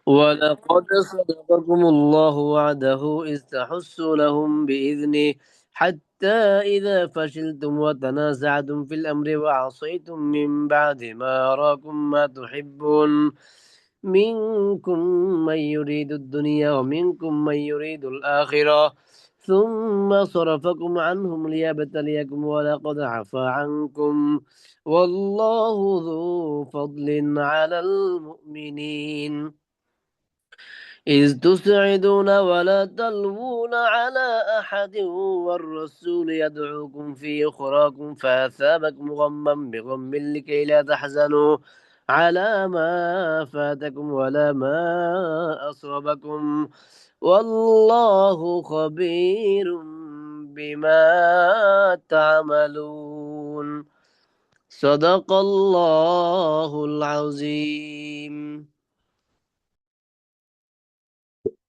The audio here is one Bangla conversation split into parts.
ولقد صدقكم الله وعده إذ تحسونهم بإذنه حتى إذا فشلتم وتنازعتم في الأمر وعصيتم من بعد ما أراكم ما تحبون منكم من يريد الدنيا ومنكم من يريد الآخرة ثم صرفكم عنهم ليبتليكم ولقد عفا عنكم والله ذو فضل على المؤمنين إذ تسعدون ولا تلوون على أحد والرسول يدعوكم في أخراكم فأثابكم غما بغم لكي لا تحزنوا على ما فاتكم ولا ما أصابكم والله خبير بما تعملون صدق الله العظيم.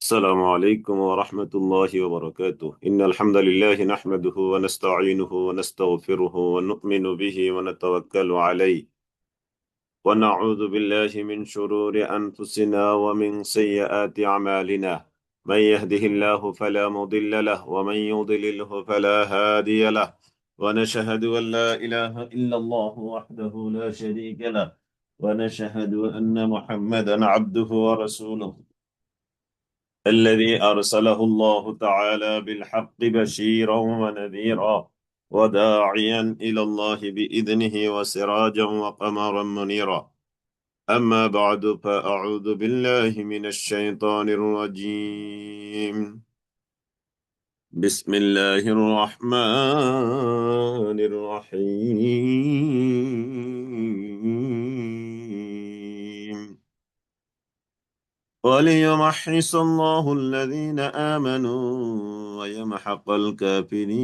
السلام عليكم ورحمة الله وبركاته إن الحمد لله نحمده ونستعينه ونستغفره ونؤمن به ونتوكل عليه ونعوذ بالله من شرور أنفسنا ومن سيئات أعمالنا من يهده الله فلا مضل له ومن يضلله فلا هادي له ونشهد أن لا إله إلا الله وحده لا شريك له ونشهد أن محمدا عبده ورسوله الذي أرسله الله تعالى بالحق بشيرا ونذيرا وداعيا إلى الله بإذنه وسراجا وقمرا منيرا أما بعد فأعوذ بالله من الشيطان الرجيم بسم الله الرحمن الرحيم وليمحص الله الذين آمنوا ويمحق الكافرين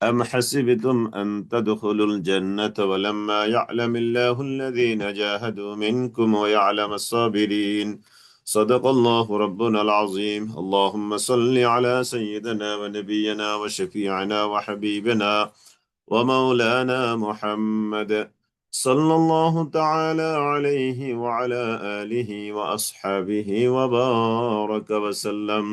أم حسبتم أن تدخلوا الجنة ولما يعلم الله الذين جاهدوا منكم ويعلم الصابرين صدق الله ربنا العظيم اللهم صل على سيدنا ونبينا وشفيعنا وحبيبنا ومولانا محمد صلى الله تعالى عليه وعلى آله وأصحابه وبارك وسلم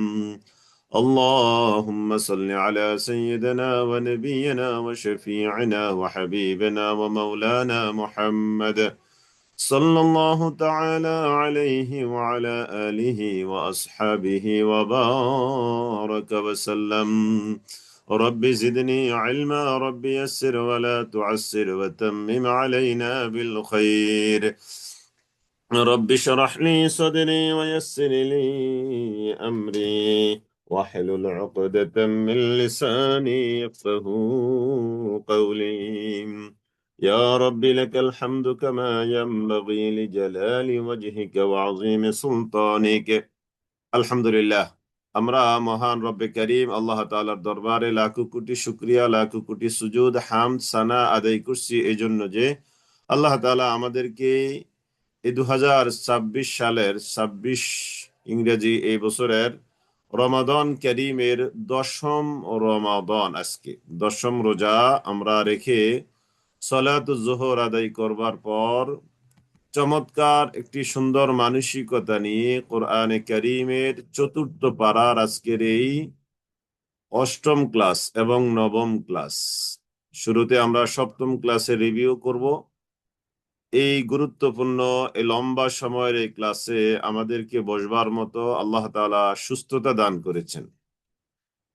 اللهم صل على سيدنا ونبينا وشفيعنا وحبيبنا ومولانا محمد صلى الله تعالى عليه وعلى آله وأصحابه وبارك وسلم رب زدني علما رب يسر ولا تعسر وتمم علينا بالخير رب اشرح لي صدري ويسر لي أمري واحلل عقدة من لساني يفقه قولي يا رب لك الحمد كما ينبغي لجلال وجهك وعظيم سلطانك الحمد لله আমরা মহান রব্বে করিম আল্লাহ তাআলার দরবারে লাখো কোটি শুকরিয়া লাখো কোটি সুজুদ হামদ সানা আদায় করছি এই জন্য যে আল্লাহ তাআলা আমাদেরকে এই 2026 সালের 26 ইংরেজি এই বছরের রমাদান করিমের দশম রমাদান আজকে দশম রোজা আমরা রেখে সলাতুজ জোহর আদায় করবার পর চমৎকার একটি সুন্দর মানসিকতা নিয়ে কোরআনে কারীমের চতুর্থ পারার আজকের এই অষ্টম ক্লাস এবং নবম ক্লাস শুরুতে আমরা সপ্তম ক্লাসে রিভিউ করব এই গুরুত্বপূর্ণ এই লম্বা সময়ের এই ক্লাসে আমাদেরকে বসবার মতো আল্লাহ তাআলা সুস্থতা দান করেছেন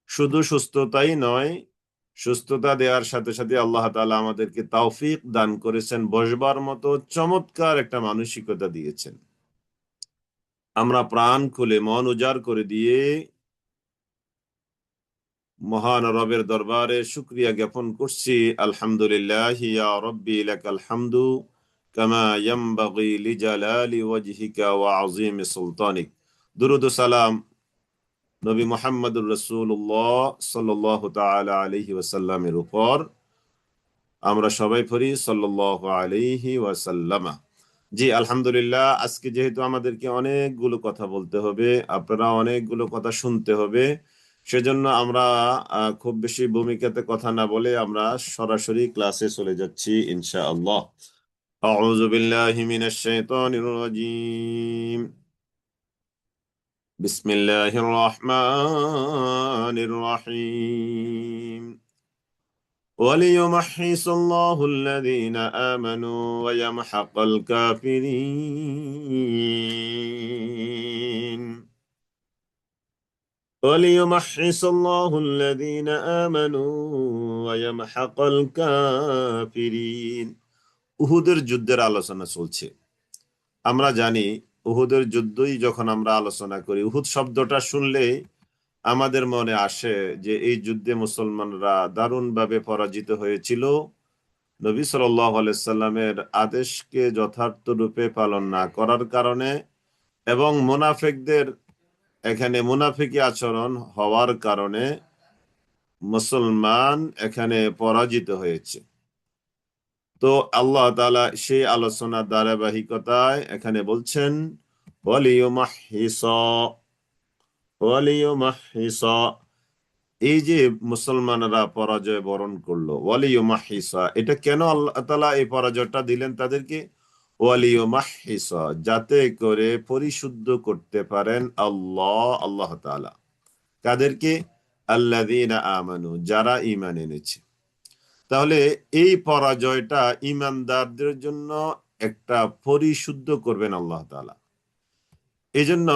শুধু সুস্থতাই নয় সুস্থতা দেওয়ার সাথে সাথে আল্লাহ তাআলা আমাদেরকে তৌফিক দান করেছেন বসবার মতো চমৎকার একটা মানসিকতা দিয়েছেন আমরা প্রাণ খুলে মন উজাড় করে দিয়ে মহান রবের দরবারে শুকরিয়া জ্ঞাপন করছি আলহামদুলিল্লাহ ইয়া রব্বি লাকাল হামদু কামা ইয়ানবাগি লিজালালি ওয়াজহিকা ওয়া আযীমি সুলতানিক দুরুদ ও সালাম নবী মুহাম্মদুর রাসূলুল্লাহ সাল্লাল্লাহু তাআলা আলাইহি ওয়াসাল্লামের উপর আমরা সবাই পড়ি সাল্লাল্লাহু আলাইহি ওয়াসাল্লাম জি আলহামদুলিল্লাহ আজকে যেহেতু আমাদেরকে অনেকগুলো কথা বলতে হবে আপনারা অনেকগুলো কথা শুনতে হবে সেজন্য আমরা খুব বেশি ভূমিকাতে কথা না বলে আমরা সরাসরি ক্লাসে চলে যাচ্ছি ইনশাআল্লাহ أعوذ بالله من الشيطان الرجيم. بسم الله الرحمن الرحيم. وليمحص الله الذين آمنوا ويمحق الكافرين. وليمحص الله الذين آمنوا ويمحق الكافرين. উহুদের যুদ্ধের আলোচনা চলছে। আমরা জানি উহুদের যুদ্ধই যখন আমরা আলোচনা করি, উহুদ শব্দটা শুনলে আমাদের মনে আসে যে এই যুদ্ধে মুসলমানরা দারুণভাবে পরাজিত হয়েছিল। নবী সাল্লাল্লাহু আলাইহি সাল্লামের আদেশকে যথার্থ রূপে পালন না করার কারণে এবং মুনাফিকদের এখানে মুনাফিকি আচরণ হওয়ার কারণে মুসলমান এখানে পরাজিত হয়েছে। তো আল্লাহ তাআলা সেই আলোচনার ধারাবাহিকতায় এখানে বলছেন ওয়ালিয়ুমাহহিসা ওয়ালিয়ুমাহহিসা, এই যে মুসলমানরা পরাজয় বরণ করলো, ওয়ালিয়ুমাহহিসা, এটা কেন আল্লাহ তাআলা এই পরাজয়টা দিলেন তাদেরকে? ওয়ালিয়ুমাহহিসা, যাতে করে পরিশুদ্ধ করতে পারেন আল্লাহ তাআলা। কাদেরকে? আল্লাযীনা আমানু, যারা ঈমান এনেছে। তাহলে এই পরাজয়টা ঈমানদারদের জন্য একটা পরিশুদ্ধ করবেন আল্লাহ তাআলা। এই জন্য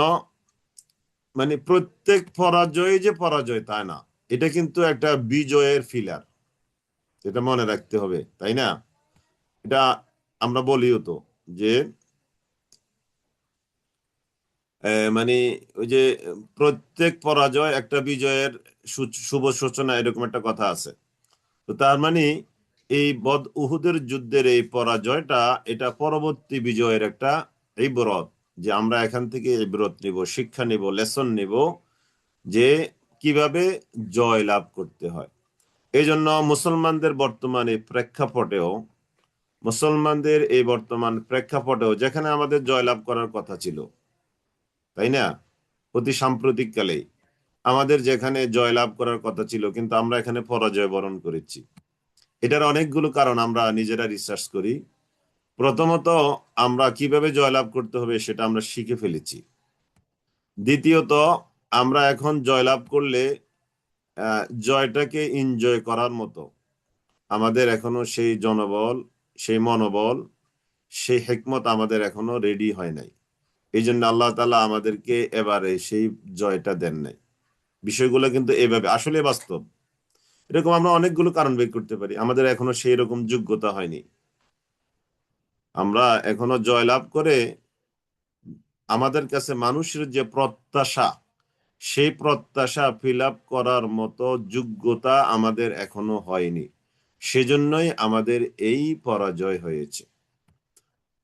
মানে প্রত্যেক পরাজয় যে পরাজয় তা না, এটা কিন্তু একটা বিজয়ের ফিলার, এটা মনে রাখতে হবে, তাই না? এটা আমরা বলিও তো যে মানে ওই যে প্রত্যেক পরাজয় একটা বিজয়ের শুভ সূচনা, এরকম একটা কথা আছে। তো তার মানে এই উহুদের যুদ্ধের এই পরাজয়টা এটা পরবর্তী বিজয়ের একটা ইবরত, যে আমরা এখান থেকে ইবরত নিব, শিক্ষা নিব, লেসন নিব যে কিভাবে জয় লাভ করতে হয়। এই জন্য মুসলমানদের এই বর্তমান প্রেক্ষাপটেও যেখানে আমাদের জয়লাভ করার কথা ছিল, তাই না, অতি সাম্প্রতিক কালে আমাদের যেখানে জয়লাভ করার কথা ছিল, কিন্তু আমরা এখানে পরাজয় বরণ করেছি। এটার অনেকগুলো কারণ আমরা নিজেরা রিসার্চ করি। প্রথমত, আমরা কিভাবে জয়লাভ করতে হবে সেটা আমরা শিখে ফেলেছি। দ্বিতীয়ত, আমরা এখন জয়লাভ করলে জয়টাকে এনজয় করার মতো আমাদের এখনো সেই জনবল, সেই মনোবল, সেই হিকমত আমাদের এখনো রেডি হয় নাই। এই জন্য আল্লাহ তাআলা আমাদেরকে এবারে সেই জয়টা দেন নাই। বিষয়গুলো কিন্তু এভাবে আসলে বাস্তব। এরকম আমরা অনেকগুলো কারণ বের করতে পারি, আমাদের এখনো সেই রকম যোগ্যতা হয়নি। আমরা এখনো জয়লাভ করে আমাদের কাছে মানুষের যে প্রত্যাশা, সেই প্রত্যাশা ফিল আপ করার মতো যোগ্যতা আমাদের এখনো হয়নি। সেজন্যই আমাদের এই পরাজয় হয়েছে।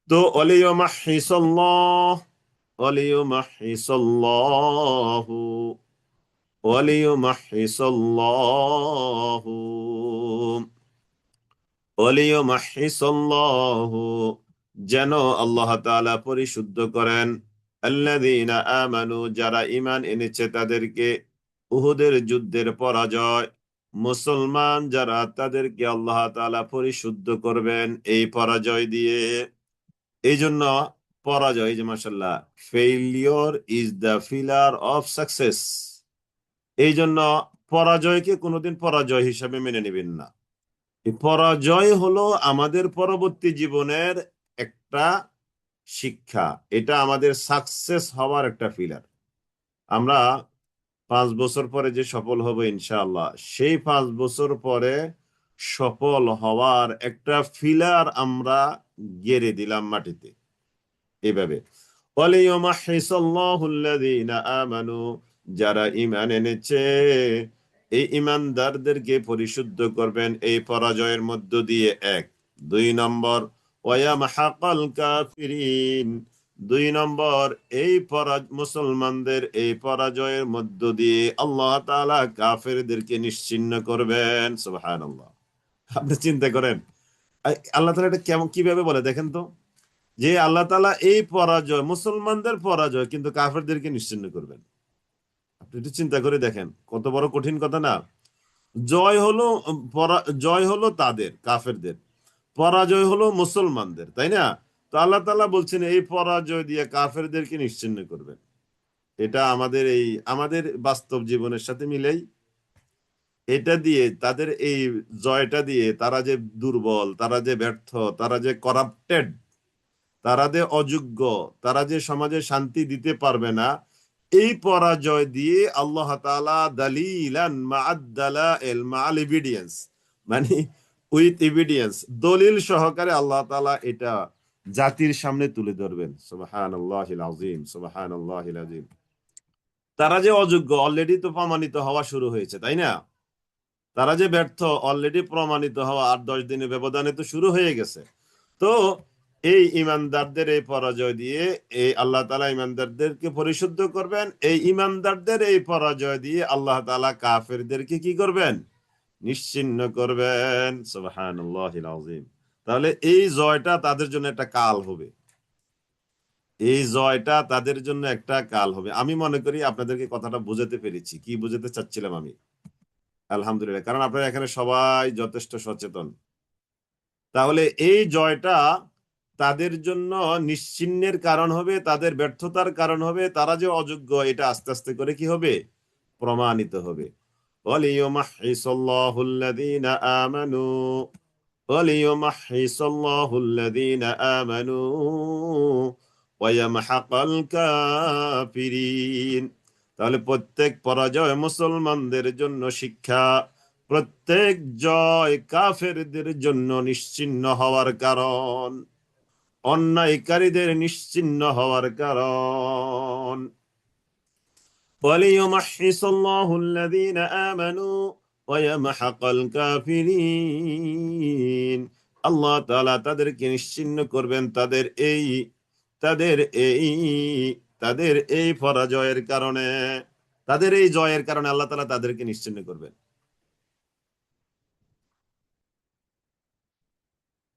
তো ওয়ালিয়ুমাহহিসাল্লাহু ওয়ালিয়ুমাহহিসাল্লাহু ওয়ালিয়ুমাহহিসাল্লাহু, যেন আল্লাহ তাআলা পরিশুদ্ধ করেন আল্লাযীনা আমানু, যারা ঈমান এনেছে তাদেরকে। উহুদের যুদ্ধের পরাজয়, মুসলমান যারা, তাদেরকে আল্লাহ তাআলা পরিশুদ্ধ করবেন এই পরাজয় দিয়ে। এই জন্য পরাজয়, যে মাশাআল্লাহ, failure is the filler of success. এই জন্য পরাজয়কে কোনোদিন পরাজয় হিসাবে মেনে নেবেন না। এই পরাজয় হলো আমাদের পরবর্তী জীবনের একটা শিক্ষা, এটা আমাদের সাকসেস হওয়ার একটা ফিলার। আমরা 5 বছর পরে যে সফল হব ইনশাআল্লাহ, সেই 5 বছর পরে সফল হওয়ার একটা ফিলার আমরা গেড়ে দিলাম মাটিতে। এভাবে ওয়ালিয়ুমাহহিসাল্লাহুল্লাযীনা আমানু, যারা ঈমান এনেছে, এই ঈমানদারদেরকে পরিশুদ্ধ করবেন এই পরাজয়ের মধ্য দিয়ে। এক। 2 নম্বর, ওয়ায়ামহাকাল কাফিরিন, 2 নম্বর, এই মুসলমানদের এই পরাজয়ের মধ্য দিয়ে আল্লাহ তাআলা কাফেরদেরকে নিশ্চিহ্ন করবেন। সুবহানাল্লাহ। আপনি চিন্তা করেন আল্লাহ তাআলা এটা কেমন, কিভাবে বলে দেখেন তো, যে আল্লাহ তাআলা এই পরাজয়, মুসলমানদের পরাজয়, কিন্তু কাফেরদেরকে নিশ্চিহ্ন করবেন। আপনি একটু চিন্তা করে দেখেন, কত বড় কঠিন কথা না? জয় হলো জয় হলো তাদের, কাফেরদের। পরাজয় হলো মুসলমানদের, তাই না? তো আল্লাহ তাআলা বলছেন এই পরাজয় দিয়ে কাফেরদেরকে নিশ্চিহ্ন করবেন। এটা আমাদের বাস্তব জীবনের সাথে মিলেই। এটা দিয়ে তাদের এই জয়টা দিয়ে তারা যে দুর্বল, তারা যে ব্যর্থ, তারা যে করাপ্টেড, তারা যে অযোগ্য, তারা যে সমাজে শান্তি দিতে পারবে না, এই পরাজয় দিয়ে আল্লাহ তাআলা দালিলান মা'আদ দালাইল মা'আল এভিডেন্স, মানে উইথ এভিডেন্স, দলিল সহকারে আল্লাহ তাআলা এটা জাতির সামনে তুলে ধরবেন। সুবহানাল্লাহিল আযীম, সুবহানাল্লাহিল আযীম। তারা যে অযোগ্য অলরেডি তো প্রমাণিত হওয়া শুরু হয়েছে, তাই না? তারা যে ব্যর্থ অলরেডি প্রমাণিত হওয়া 8-10 দিনের ব্যবধানে তো শুরু হয়ে গেছে। তো এই ইমানদারদের এই পরাজয় দিয়ে এই আল্লাহ তাআলা ইমানদারদেরকে পরিশুদ্ধ করবেন। এই ইমানদারদের এই পরাজয় দিয়ে আল্লাহ তাআলা কাফেরদেরকে কি করবেন? নিশ্চিহ্ন করবেন। সুবহানাল্লাহিল আযীম। তাহলে এই জয়টা তাদের জন্য একটা কাল হবে। এই জয়টা তাদের জন্য একটা কাল হবে। আমি মনে করি আপনাদেরকে কথাটা বোঝাতে পেরেছি। কি বোঝাতে চাচ্ছিলাম আমি? আলহামদুলিল্লাহ, কারণ আপনারা এখানে সবাই যথেষ্ট সচেতন। তাহলে এই জয়টা তাদের জন্য নিশ্চিহ্নের কারণ হবে, তাদের ব্যর্থতার কারণ হবে। তারা যে অযোগ্য এটা আস্তে আস্তে করে কি হবে? প্রমাণিত হবে। ওয়ালিয়ুমাহহিসাল্লাহুল্লাযীনা আমানু ওয়ালিয়ুমাহহিসাল্লাহুল্লাযীনা আমানু ওয়া ইয়ামহাকাল কাফিরিন। তাহলে প্রত্যেক পরাজয় মুসলমানদের জন্য শিক্ষা, প্রত্যেক জয় কাফেরদের জন্য নিশ্চিহ্ন হওয়ার কারণ, অন্যায়কারীদের নিশ্চিহ্ন হওয়ার কারণ। ওয়ালিয়ুমাহহিসাল্লাহুল্লাযীনা আমানু ওয়া ইয়ামহাকাল কাফিরিন। আল্লাহ তাআলা তাদেরকে নিশ্চিহ্ন করবেন তাদের এই তাদের এই পরাজয়ের কারণে, তাদের এই জয়ের কারণে আল্লাহ তাআলা তাদেরকে নিশ্চিহ্ন করবেন।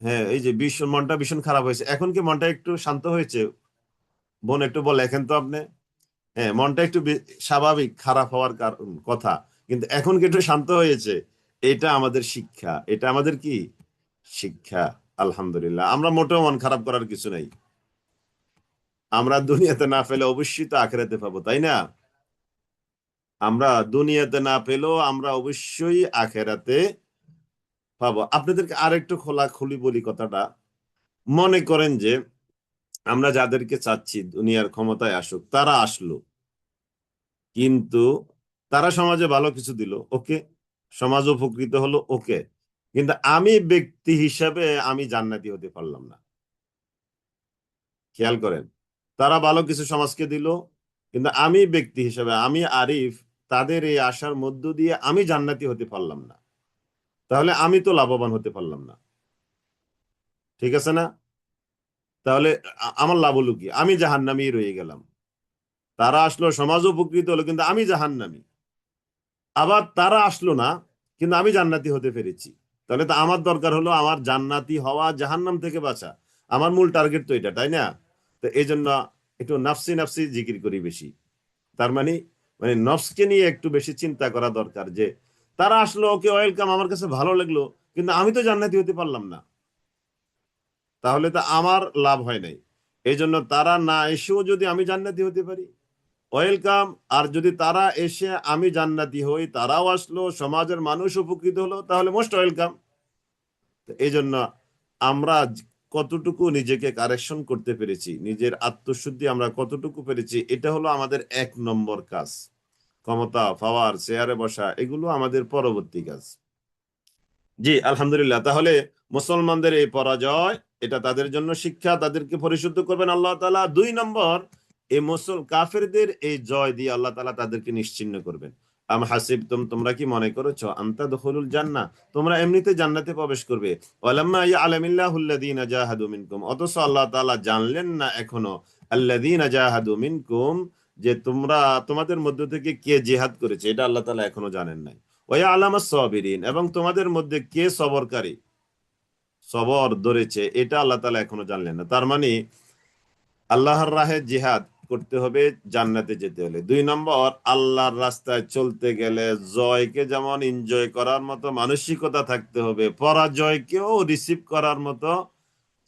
হ্যাঁ, এই যে মনটা ভীষণ খারাপ হয়েছে, এখন কি মনটা একটু শান্ত হয়েছে? বোন একটু বলে এখন তো আপনি। হ্যাঁ, মনটা একটু স্বাভাবিক খারাপ হওয়ার কথা, কিন্তু এখন কি একটু শান্ত হয়েছে? এটা আমাদের শিক্ষা, এটা আমাদের কি শিক্ষা। আলহামদুলিল্লাহ, আমরা মোটেও মন খারাপ করার কিছু নাই। আমরা দুনিয়াতে না পেলে অবশ্যই তো আখিরাতে পাবো, তাই না? আমরা দুনিয়াতে না পেলেও আমরা অবশ্যই আখিরাতে পাবো। আপনাদেরকে আরেকটু খোলাখুলি বলি কথাটা। মনে করেন যে আমরা যাদেরকে চাচ্ছি দুনিয়ার ক্ষমতায় আসুক, তারা আসলো, কিন্তু তারা সমাজে ভালো কিছু দিল, ওকে, সমাজ উপকৃত হলো, ওকে, কিন্তু আমি ব্যক্তি হিসাবে আমি জান্নাতি হতে পারলাম না। খেয়াল করেন, তারা ভালো কিছু সমাজকে দিল, কিন্তু আমি ব্যক্তি হিসাবে, আমি আরিফ, তাদের এই আশার মধ্য দিয়ে আমি জান্নাতি হতে পারলাম না। তাহলে আমি তো লাভবান হতে পারলাম না, ঠিক আছে না? তাহলে আমার লাভ হলো কি? আমি জাহান্নামী রয়ে গেলাম। তারা আসলো, সমাজ উপকৃত হলো, কিন্তু আমি জাহান্নামী। আবার তারা আসলো না, কিন্তু আমি জান্নাতি হতে পেরেছি। তাহলে তো আমার দরকার হলো আমার জান্নাতি হওয়া, জাহান্নাম থেকে বাঁচা। আমার মূল টার্গেট তো এটা, তাই না? তো এই জন্য একটু নাফসি নাফসি জিকির করি বেশি। তার মানে মানে নফসকে নিয়ে একটু বেশি চিন্তা করা দরকার, যে তারা আসলো, ওকে, ওয়েলকাম, আমার কাছে ভালো লাগলো, কিন্তু আমি তো জান্নাতি হতে পারলাম না। তাহলে তো আমার লাভ হয় নাই। এই জন্য তারা না এসেও যদি আমি জান্নাতি হতে পারি, ওয়েলকাম। আর যদি তারা এসে আমি জান্নাতি হই, তারাও আসলো, সমাজের মানুষ উপকৃত হলো, তাহলে মোস্ট ওয়েলকাম। এই জন্য আমরা কতটুকু নিজেকে কারেকশন করতে পেরেছি, নিজের আত্মশুদ্ধি আমরা কতটুকু পেরেছি, এটা হলো আমাদের 1 নম্বর কাজ। ক্ষমতা পাওয়ার, চেয়ারে বসা, এগুলো আমাদের পরবর্তী কাজ। জি আলহামদুলিল্লাহ। তাহলে মুসলমানদের এই পরাজয়, এটা তাদের জন্য শিক্ষা, তাদেরকে পরিশুদ্ধ করবেন আল্লাহ তাআলা। 2 নম্বর, এই কাফেরদের এই জয় দিয়ে আল্লাহ তাআলা তাদেরকে নিশ্চিহ্ন করবেন। আম হাসিবতুম, তোমরা কি মনে করেছো, আনতা দুখুলুল জান্নাহ, তোমরা এমনিতে জান্নাতে প্রবেশ করবে। ওয়ালাম্মা ইয়ালামিল্লাহুল্লাযীনা জাহাদু মিনকুম, অথচ আল্লাহ তাআলা জানলেন না এখনো, আল্লাযীনা জাহাদু মিনকুম, যে তোমাদের মধ্য থেকে কে জিহাদ করেছে, এটা আল্লাহ তাআলা এখনো জানেন নাই। ওয়ালামাস সাবিরিন, এবং তোমাদের মধ্যে কে সবরকারী, সবর ধরেছে, এটা আল্লাহ তাআলা এখনো জানলেন না। তার মানে আল্লাহর রাহে জিহাদ করতে হবে জান্নাতে যেতে হলে। 2 নম্বর, আল্লাহর রাস্তায় চলতে গেলে জয়কে যেমন এনজয় করার মতো মানসিকতা থাকতে হবে, পরাজয়কেও রিসিভ করার মতো,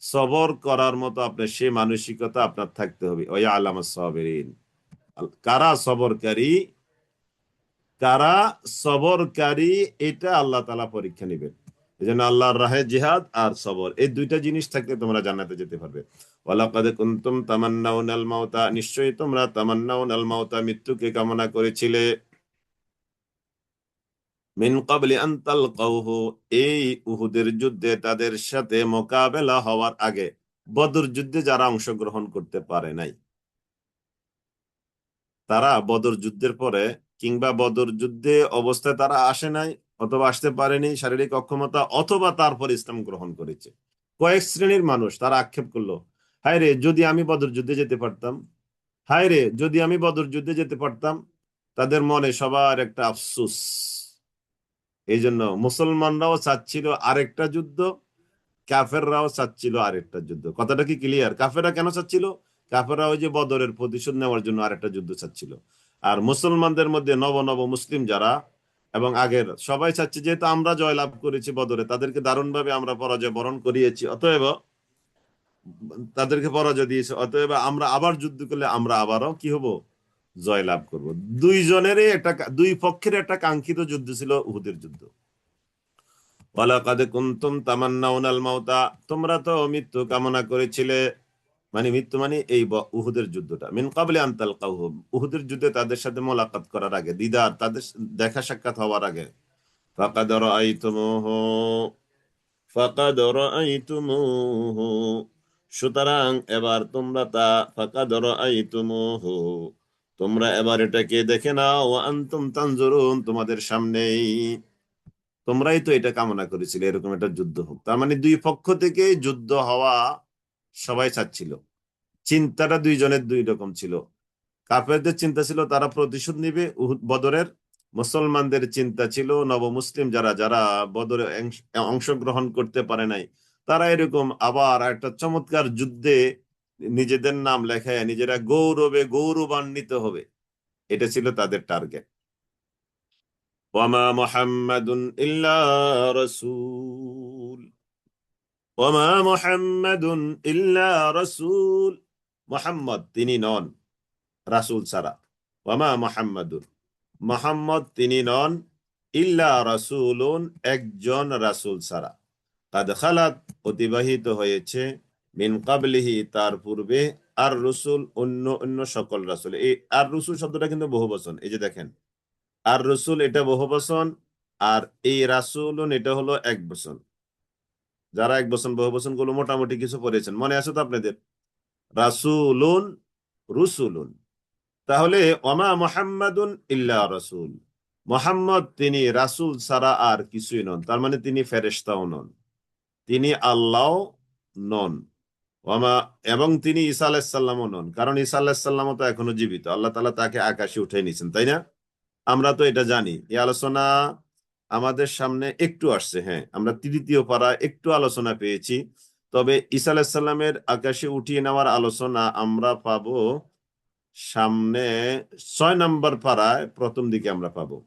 সবর করার মতো আপনার সেই মানসিকতা আপনার থাকতে হবে। ওই আলামাস সাবিরিন, কারা সবরকারী, কারা সবরকারী, এটা আল্লাহ তাআলা পরীক্ষা নেবেন। এই জন্য আল্লাহর রাহে জিহাদ আর সবর, এই 2টা জিনিস থাকলে তোমরা জান্নাতে যেতে পারবে। ওয়ালাকাদ কুনতুম তামান্নাউনাল মাউতা, নিশ্চয়ই তোমরা তামান্নাউনাল মাউতা, মৃত্যুকে কামনা করেছিলে, মিন ক্বাবলি আন তালকাউহু, এই উহুদের যুদ্ধে তাদের সাথে মোকাবেলা হওয়ার আগে। বদর যুদ্ধে যারা অংশগ্রহণ করতে পারে নাই, তারা বদর যুদ্ধের পরে কিংবা বদর যুদ্ধে অবস্থায় তারা আসে নাই অথবা আসতে পারেনি, শারীরিক অক্ষমতা, অথবা তারপর ইসলাম গ্রহণ করেছে। কয়েক শ্রেণীর মানুষ তারা আক্ষেপ করলো, হায় রে যদি আমি বদর যুদ্ধে যেতে পারতাম, হায় রে যদি আমি বদর যুদ্ধে যেতে পারতাম। তাদের মনে সবার একটা আফসোস। এই জন্য মুসলমানরাও চাচ্ছিল আরেকটা যুদ্ধ, কাফেররাও চাচ্ছিল আরেকটা যুদ্ধ। কথাটা কি ক্লিয়ার? কাফেররা কেন চাচ্ছিল? কাফেররা ওই যে বদরের প্রতিশোধ নেওয়ার জন্য আরেকটা যুদ্ধ চাচ্ছিল। আর মুসলমানদের মধ্যে নব নব মুসলিম যারা এবং আগের সবাই চাচ্ছে, যেহেতু আমরা জয়লাভ করেছি বদরে, তাদেরকে দারুণভাবে আমরা পরাজয় বরণ করিয়েছি, অতএব তাদেরকে পরাজয় দিয়েছে, অতএব আমরা আবার যুদ্ধ করলে আমরা আবারও কি হব? জয়লাভ করব। দুইজনেরই একটা, দুই পক্ষের একটা কাঙ্ক্ষিত যুদ্ধ ছিল উহুদের যুদ্ধ। ওয়ালাকাদ কুনতুম তামান্নাউনাল মাউতা, তোমরা তো মৃত্যু কামনা করেছিলে, মানে মৃত্যু মানে এই উহুদের যুদ্ধটা, মিন ক্বাবলি আন তালকাউহু, উহুদের যুদ্ধে তাদের সাথে মোলাকাত করার আগে, দিদার, তাদের দেখা সাক্ষাৎ হওয়ার আগে। ফাকাদ রাআইতুমুহু, ফাকাদ রাআইতুমুহু, সুতরাং এবার তোমরা তা, ফাকাদ রাআইতুমুহু, তোমরা এবার এটাকে দেখে নাও, ওয়া আনতুম তানজুরুন, তোমাদের সামনেই। তোমরাই তো এটা কামনা করেছিলে এরকম একটা যুদ্ধ হোক। তার মানে দুই পক্ষ থেকে যুদ্ধ হওয়া সবাই চাচ্ছিল। চিন্তাটা দুইজনের দুই রকম ছিল। কাফেরদের চিন্তা ছিল তারা প্রতিশোধ নিবে উহুদ বদরের। মুসলমানদের চিন্তা ছিল নবমুসলিম যারা যারা বদরে অংশগ্রহণ করতে পারে নাই, তারা এরকম আবার একটা চমৎকার যুদ্ধে নিজেদের নাম লেখায় নিজেরা গৌরবে গৌরবান্বিত হবে। এটা ছিল তাদের টার্গেট। ওয়ামা মুহাম্মাদুন ইল্লা রাসূল, ওয়ামা মুহাম্মাদুন ইল্লা রাসূল, মুহাম্মদ তিনি নন রাসূল ছাড়া। ওয়ামা মুহাম্মাদুন, মুহাম্মদ তিনি নন, ইল্লা রাসূলুন, একজন রাসূল ছাড়া। কাদ খালাত, অতিবাহিত হয়েছে, মিন ক্বাবলিহি, তার পূর্বে, আর রসুল, অন্য অন্য সকল রাসূল। এই আর রসুল শব্দটা কিন্তু বহুবচন, এই যে দেখেন, আর রসুল এটা বহুবচন, আর এই রাসূলুন এটা হলো এক বচন। যারা এক বচন বহু বচন গুলো মোটামুটি কিছু পড়েছেন মনে আছে তো আপনাদের? রাসূলুন, রুসুলুন। তাহলে ওমা মুহাম্মাদুন ইল্লা রাসূল, মুহাম্মদ তিনি রাসূল ছাড়া আর কিছুই নন। তার মানে তিনি ফেরেশতাও নন, তিনি আল্লাহ নন। ওমা, এবং তিনি ঈসা আলাইহিস সালামও নন, কারণ ঈসা আলাইহিস সালামও তো এখনো জীবিত, আল্লাহ তাআলা তাকে আকাশে উঠিয়ে নিয়েছেন, তাই না? আমরা তো এটা জানি। এই আলোচনা আমাদের সামনে একটু আসছে, হ্যাঁ, আমরা তৃতীয় পারা একটু আলোচনা পেয়েছি। তবে ঈসা আলাইহিস সালামের আকাশে উঠিয়ে নেওয়ার আলোচনা আমরা পাবো সামনে 6 নম্বর পারায় প্রথম দিকে আমরা পাবো।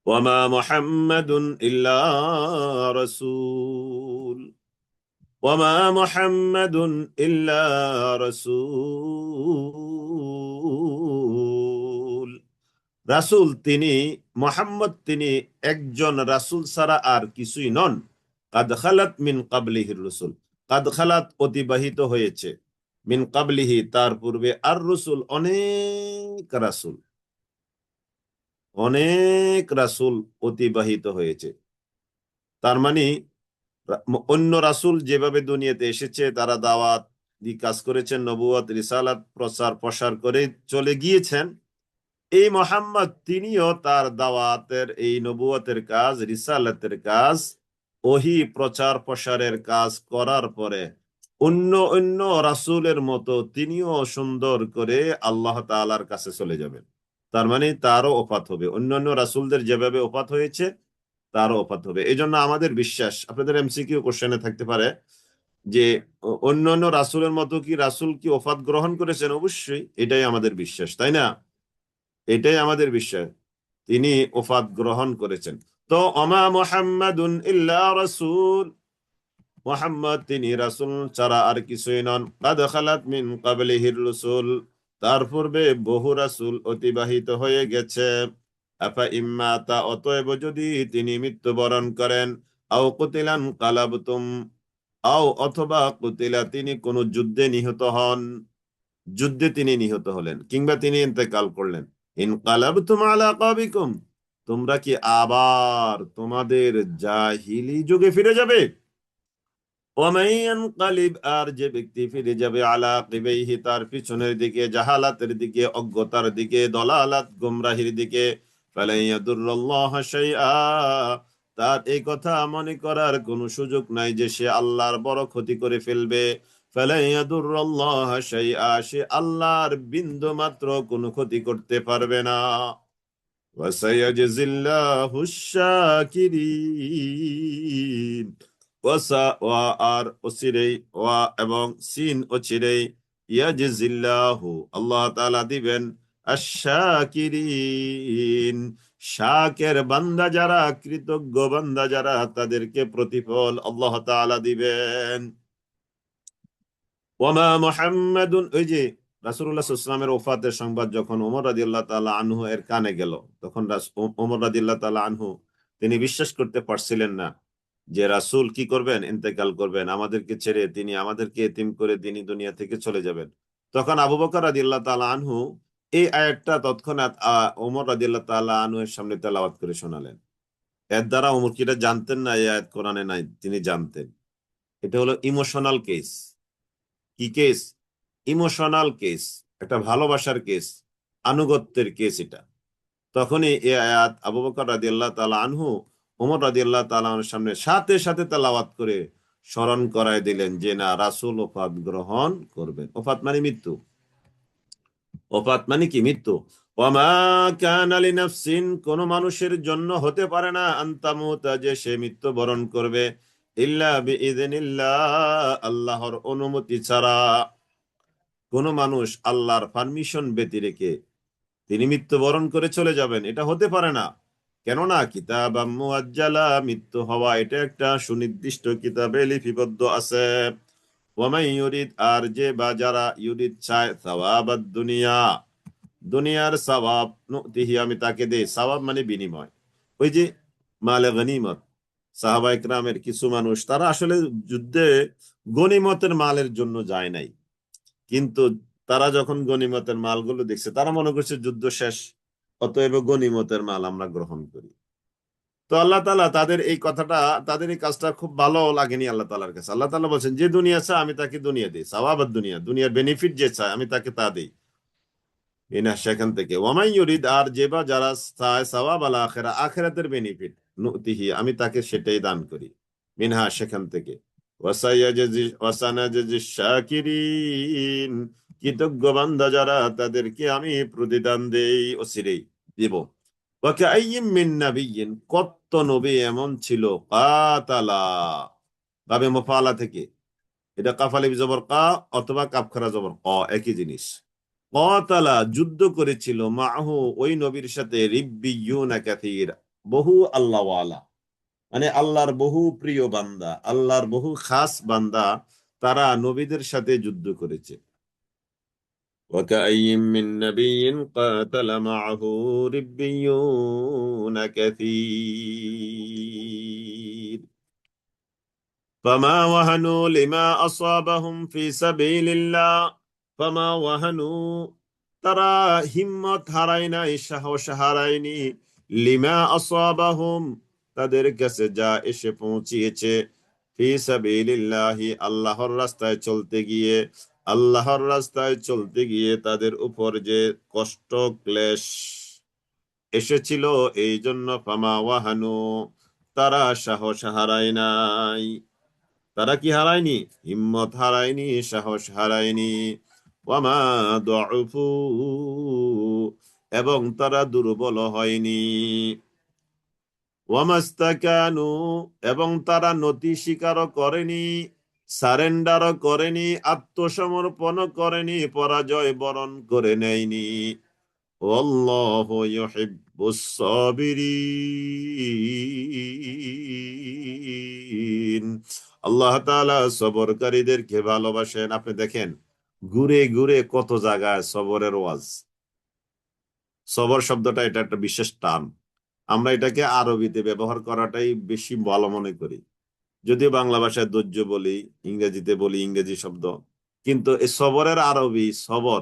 ওয়ামা মুহাম্মাদুন ইল্লা রাসূল, ওয়ামা মুহাম্মাদুন ইল্লা রাসূল, রাসূল তিনি, মুহাম্মদ তিনি একজন রাসূল ছাড়া আর কিছুই নন। কাদ খালাত মিন ক্বাবলিহির রাসূল, কাদ খালাত অতিবাহিত হয়েছে, মিন ক্বাবলিহি তার পূর্বে, আর রাসূল অনেক রাসূল, অনেক রাসূল অতিবাহিত হয়েছে। তার মানে অন্য রাসূল যেভাবে দুনিয়াতে এসেছে তারা দাওয়াত দিয়ে কাজ করেছেন, নবুয়ত রিসালাত প্রচার প্রসার করে চলে গিয়েছেন। এই মুহাম্মদ তিনিও তার দাওয়াতের, এই নবুয়তের কাজ, রিসালাতের কাজ, ওহী প্রচার প্রসারের কাজ করার পরে অন্য অন্য রাসূলের মতো তিনিও সুন্দর করে আল্লাহ তাআলার কাছে চলে যাবেন। তার মানে তারও ওফাত হবে, অন্যান্য রাসূলদের যেভাবে ওফাত হয়েছে তারও ওফাত হবে। এই জন্য আমাদের বিশ্বাস, আপনাদের এমসিকিউ কোশ্চেনে থাকতে পারে, যে অন্য অন্য রাসূলের মতো কি রাসূল কি ওফাত গ্রহণ করেছেন? অবশ্যই, এটাই আমাদের বিশ্বাস, তাই না? এটাই আমাদের বিশ্বাস, তিনি ওফাত গ্রহণ করেছেন। তো অমা মুহাম্মাদুন ইল্লা রাসূল, মুহাম্মদ তিনি রাসূল ছাড়া আর কিছুই নন। কাদ খালাত মিন ক্বাবলিহির রুসুল, তার পূর্বে বহু রাসূল অতিবাহিত হয়ে গেছে। আফা ইম্মাতা, অতএব যদি তিনি মৃত্যুবরণ করেন, আও কুতিলান কালাবতুম, আও অথবা কুতিলা তিনি কোন যুদ্ধে নিহত হন, যুদ্ধে তিনি নিহত হলেন, কিংবা তিনি ইন্তেকাল করলেন, ইনকালাবতুম আলা আকাবিকুম, তোমরা কি আবার তোমাদের জাহিলি যুগে ফিরে যাবে? ওয়ামান ইয়ানকালিব, আর যে ব্যক্তি ফিরে যাবে আলা আকিবাইহি, তার পিছনের দিকে, জাহালাতের দিকে, অজ্ঞতার দিকে, দলালাত গুমরাহির দিকে, ফালান ইয়াদুরুল্লাহ শাইআ, তার এই কথা মনে করার কোনো সুযোগ নাই যে সে আল্লাহর বড় ক্ষতি করে ফেলবে। ফালান ইয়াদুরুল্লাহ শাইআ, সে আল্লাহর বিন্দু মাত্র কোনো ক্ষতি করতে পারবে না। ওয়াসায়াজিল্লাহু শাকিরিন, ওয়াসা ওয়া আর অচিরেই, ওয়া এবং সিন অচিরেই, ইয়াজিল্লাহু আল্লাহ তাআলা দিবেন, আশ-শাকিরিন শাকের বান্দা যারা, কৃতজ্ঞ বান্দা যারা, তাদেরকে প্রতিফল আল্লাহ তাআলা দিবেন। ওয়ামা মুহাম্মাদুন, ওই যে রাসূলুল্লাহ সাল্লাল্লাহু আলাইহি ওয়াসাল্লামের ওফাতের সংবাদ যখন ওমর রাদিয়াল্লাহু তাআলা আনহু এর কানে গেল, তখন ওমর রাদিয়াল্লাহু তাআলা আনহু তিনি বিশ্বাস করতে পারছিলেন না যে রাসূল কি করবেন, ইন্তেকাল করবেন, আমাদেরকে ছেড়ে তিনি আমাদেরকে এতিম করে তিনি দুনিয়া থেকে চলে যাবেন। তখন আবু বকর রাদিয়াল্লাহু তাআলা আনহু এই আয়াতটা তৎক্ষণাৎ ওমর রাদিয়াল্লাহু তাআলা আনহু এর সামনে তেলাওয়াত করে শোনালেন। এর দ্বারা ওমর কি এটা জানতেন না এই আয়াত কোরআনে নাই? তিনি জানতেন। এটা হলো ইমোশনাল কেস। কি কেস? ইমোশনাল কেস, একটা ভালোবাসার কেস, আনুগত্যের কেস এটা। তখনই এই আয়াত আবু বকর রাদিয়াল্লাহু তাআলা আনহু ওমর রাদিয়াল্লাহু তাআলা আনহুর সামনে সাথে সাথে তেলাওয়াত করে স্মরণ করায় দিলেন যে না, রাসূল ওফাত গ্রহণ করবেন। ওফাত মানে মৃত্যু। ওফাত মানে কি? মৃত্যু। ওয়ামা কানা লিনাফসিন, কোন মানুষের জন্য হতে পারে না, আনতামুতা যে সে মৃত্যুবরণ করবে, ইল্লা বিইযনিল্লাহ, আল্লাহর অনুমতি ছাড়া। কোন মানুষ আল্লাহর পারমিশন ব্যতি রেখে তিনি মৃত্যুবরণ করে চলে যাবেন, এটা হতে পারে না। কেননা কিতাবাম মুআজ্জালা, মৃত্যু হওয়া এটা একটা সুনির্দিষ্ট কিতাবে লিপিবদ্ধ আছে। ওয়ামাই ইউরিদ, আর যে বা যারা, ইউরিদ চায়, সাওয়াবাদ দুনিয়া, দুনিয়ার সওয়াব, নুতিহি আমি তাকে দেই, সওয়াব মানে বিনিময়। ওই যে মালে গনিমত, সাহাবা ইকরামের কিছু মানুষ তারা আসলে যুদ্ধে গনিমতের মালের জন্য যায় নাই, কিন্তু তারা যখন গনিমতের মালগুলো দেখছে, তারা মনে করছে যুদ্ধ শেষ, অতএব গনিমতের মাল আমরা গ্রহণ করি। তো আল্লাহ তাআলা তাদের এই কথাটা, তাদের এই কাজটা খুব ভালো লাগেনি আল্লাহ তাআলার কাছে। আল্লাহ তাআলা বলছেন যে দুনিয়া চায় আমি তাকে দুনিয়া দিই, সাওয়াবাদ দুনিয়া, দুনিয়ার বেনিফিট যে চায় আমি তাকে তা দিই। ইনা সেখান থেকে, ওয়ামাই ইউরিদ, আর যে বা যারা চায় সাওয়াব আল আখিরা, আখিরাতের বেনিফিট, নুতিহি আমি তাকে সেটাই দান করি, মিনহা সেখান থেকে। ওয়াসানাজিজ শাকিরিন, কৃতজ্ঞ বান্দা যারা, তাদেরকে আমি প্রতিদান দেই, অচিরেই দিব। ওয়াকাইয়্যিম মিন নাবিয়্যিন, কত নবী এমন ছিল, কাতালা, বাবে মুফাআলা থেকে, এটা কাফ আলিফ জবর কা অথবা কাফ খারা জবর ক, একই জিনিস। কাতালা যুদ্ধ করেছিল, মাহু ওই নবীর সাথে, রিব্বিয়ুনা কাসীর, বহু আল্লাহওয়ালা, মানে আল্লাহর বহু প্রিয় বান্দা, আল্লাহর বহু খাস বান্দা, তারা নবীদের সাথে যুদ্ধ করেছে। وكأي من نبي قاتل معه ربيون كثير فما وهنوا لما أصابهم في سبيل الله فما وهنوا, তারা হিম্মত হারায় নাই, সাহস হারায়নি, লিমা আসাবাহুম, তাদের কাছে যা এসে পৌঁছিয়েছে, ফি সাবিলিল্লাহি, আল্লাহর রাস্তায় চলতে গিয়ে, আল্লাহর রাস্তায় চলতে গিয়ে তাদের উপর যে কষ্ট ক্লেশ এসেছিল, এই জন্য ফামা ওয়াহানু, তারা সাহস হারায় নাই। তারা কি হারায়নি? হিম্মত হারায়নি, সাহস হারায়নি। ওয়ামা দুউফু, এবং তারা দুর্বল হয়নি। ওয়ামাস্তাকানু, এবং তারা নতি স্বীকার করেনি, সারেন্ডারও করেনি, আত্মসমর্পণ করেনি, পরাজয় বরণ করে নেয়নি। ওয়াল্লাহু ইউহিব্বুস সাবিরিন। আল্লাহ তাআলা সবরকারীদেরকে ভালোবাসেন। আপনি দেখেন ঘুরে ঘুরে কত জায়গায় সবরের ওয়াজ। সবর শব্দটা এটা একটা বিশেষ টার্ম। আমরা এটাকে আরবিতে ব্যবহার করাটাই বেশি ভালো মনে করি। যদিও বাংলা ভাষায় ধৈর্য বলি, ইংরেজিতে বলি ইংরেজি শব্দ, কিন্তু এই সবরের আরবি সবর,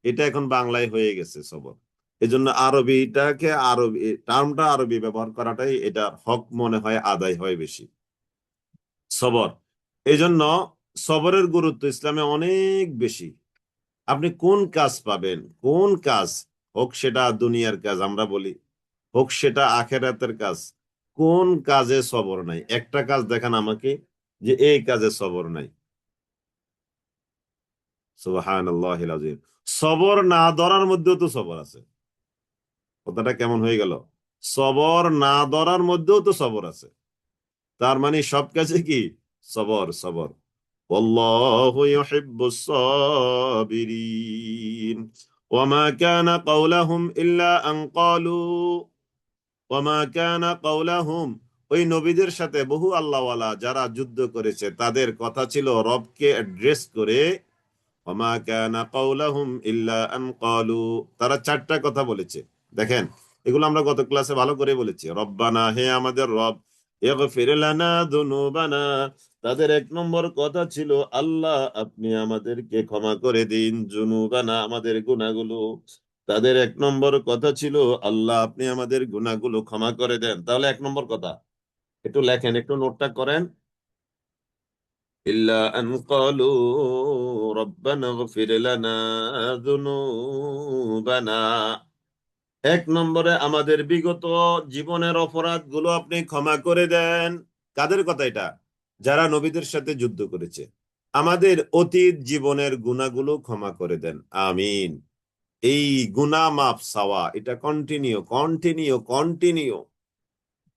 এটা এখন বাংলায় হয়ে গেছে সবর। এজন্য আরবিটাকে আরবি টার্মটা আরবি ব্যবহার করাটাই এটা হক মনে হয়, আদায় হয় বেশি। সবর, এই জন্য সবরের গুরুত্ব ইসলামে অনেক বেশি। আপনি কোন কাজ পাবেন, কোন কাজ, হোক সেটা দুনিয়ার কাজ আমরা বলি, হোক সেটা আখেরাতের কাজ, কোন কাজে সবর নাই? একটা কাজ দেখান আমাকে যে এই কাজে সবর নাই। সুবহানাল্লাহিল আযীম। সবর না ধরার মধ্যেও তো সবর আছে। কথাটা কেমন হয়ে গেল? সবর না ধরার মধ্যেও তো সবর আছে। তার মানে সব কাজে কি সবর? সবর। والله يحب الصابرين وما كان قولهم إلا أن قالوا وما كان قولهم ওই নবীদের সাথে বহু আল্লাহওয়ালা যারা যুদ্ধ করেছে তাদের কথা ছিল রবকে অ্যাড্রেস করে ওমা কানা কাওলাহুম ইল্লা আন ক্বালু, তারা চারটা কথা বলেছে। দেখেন এগুলো আমরা গত ক্লাসে ভালো করে বলেছি। রব্বানা, হে আমাদের রব, ইগফির লানা যুনুবানা, তাদের এক নম্বর কথা ছিল আল্লাহ আপনি আমাদেরকে ক্ষমা করে দিন, যুনুবানা আমাদের গুনাহগুলো। তাদের এক নম্বর কথা ছিল আল্লাহ আপনি আমাদের গুনাহগুলো ক্ষমা করে দেন। তাহলে এক নম্বর কথা একটু লেখেন, একটু নোটটা করেন। ইল্লা আন ক্বালু রব্বানা ইগফির লানা যুনুবানা, এক নম্বরে আমাদের বিগত জীবনের অপরাধ গুলো আপনি ক্ষমা করে দেন। কাদের কথা এটা? যারা নবীদের সাথে যুদ্ধ করেছে। আমাদের অতীত জীবনের গুনাহগুলো ক্ষমা করে দেন, আমিন। এই গুনাহ মাফ চাওয়া এটা কন্টিনিউ কন্টিনিউ কন্টিনিউ।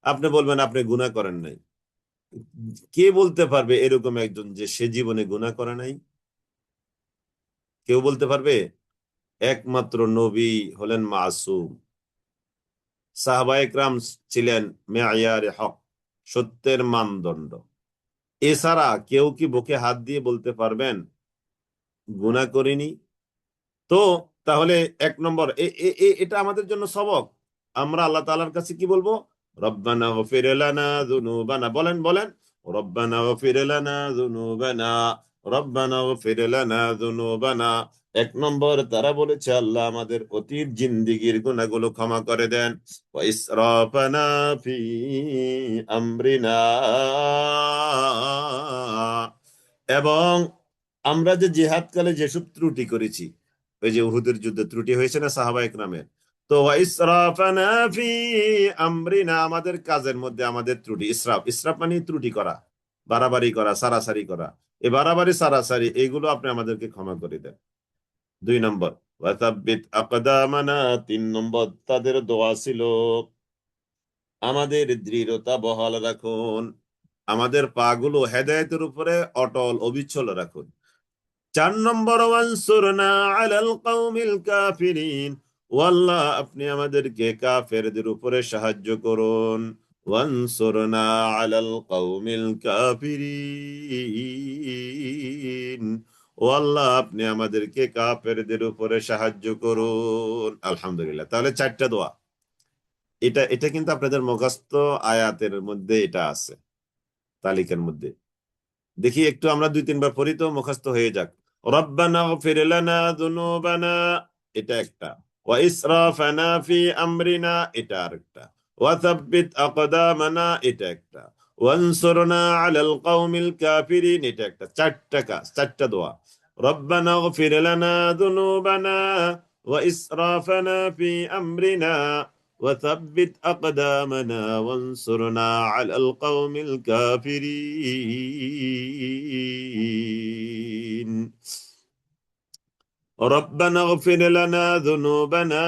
আপনি বলবেন আপনি গুনাহ করেন নাই। কে বলতে পারবে এরকম একজন যে সে জীবনে গুনাহ করে নাই? কেউ বলতে পারবে? একমাত্র নবী হলেন মাসুম। সাহাবায়ে কেরাম ছিলেন মেয়ারে হক, সত্যের মানদণ্ড। এছাড়া কেউ কি বুকে হাত দিয়ে বলতে পারবেন গুনাহ করিনি? তো তাহলে এক নম্বর এটা আমাদের জন্য সবক। আমরা আল্লাহ তাআলার কাছে কি বলবো? রব্বানা গফির লানা যুনুবানা, বলেন বলেন, রব্বানা গফির লানা যুনুবানা, রব্বানা গফির লানা যুনুবানা। এক নম্বর তারা বলেছে আল্লাহ আমাদের অতীত জিন্দেগীর গুনাহগুলো ক্ষমা করে দেন। ওয়া ইসরাফানা ফি আমরিনা, এবং আমরা যে জিহাদ কালে যেসব ত্রুটি করেছি, ওই যে উহুদের যুদ্ধে ত্রুটি হয়েছে না সাহাবায়ে কেরামের, তো ওয়া ইসরাফানা ফি আমরিনা, আমাদের কাজের মধ্যে আমাদের ত্রুটি। ইসরাফ, ইসরাফ মানে ত্রুটি করা, বাড়াবাড়ি করা, সারাসারি করা। এই বাড়াবাড়ি সারাসারি এইগুলো আপনি আমাদেরকে ক্ষমা করে দেন। দুই নম্বর ওয়া সাব্বিত আকদামানা, তিন নম্বর তাদের দোয়া ছিল আমাদের দৃঢ়তা বহাল রাখুন, আমাদের পা গুলো হেদায়েতের উপরে অটল অবিচল রাখুন। চার নম্বর ওয়ানসুরনা আলাল কওমিল কাফিরিন, ও আল্লাহ আপনি আমাদেরকে কাফেরদের উপরে সাহায্য করুন। ওয়ানসুরনা আলাল কওমিল কাফিরিন, ও আল্লাহ আপনি আমাদেরকে কাফেরদের উপরে সাহায্য করুন। আলহামদুলিল্লাহ, তাহলে চারটা দোয়া। এটা এটা কিন্তু আপনাদের মুখস্থ আয়াতের মধ্যে এটা আছে, তালিকার মধ্যে। দেখি একটু আমরা দুই তিনবার পড়ি তো মুখস্থ হয়ে যাক। রব্বানা গফির লানা যুনুবানা, এটা একটা। ওয়া ইসরাফানা ফি আমরিনা, এটা আরেকটা। ওয়া সাব্বিত আকদামানা, এটা একটা। ওয়ানসুরনা আলাল কওমিল কাফিরিন, এটা একটা। চারটা কাজ, চারটা দোয়া। রব্বানা গফির লানা যুনুবানা ওয়া ইসরাফানা ফি আমরিনা وثبت أقدامنا وانصرنا على القوم الكافرين ربنا اغفر لنا ذنوبنا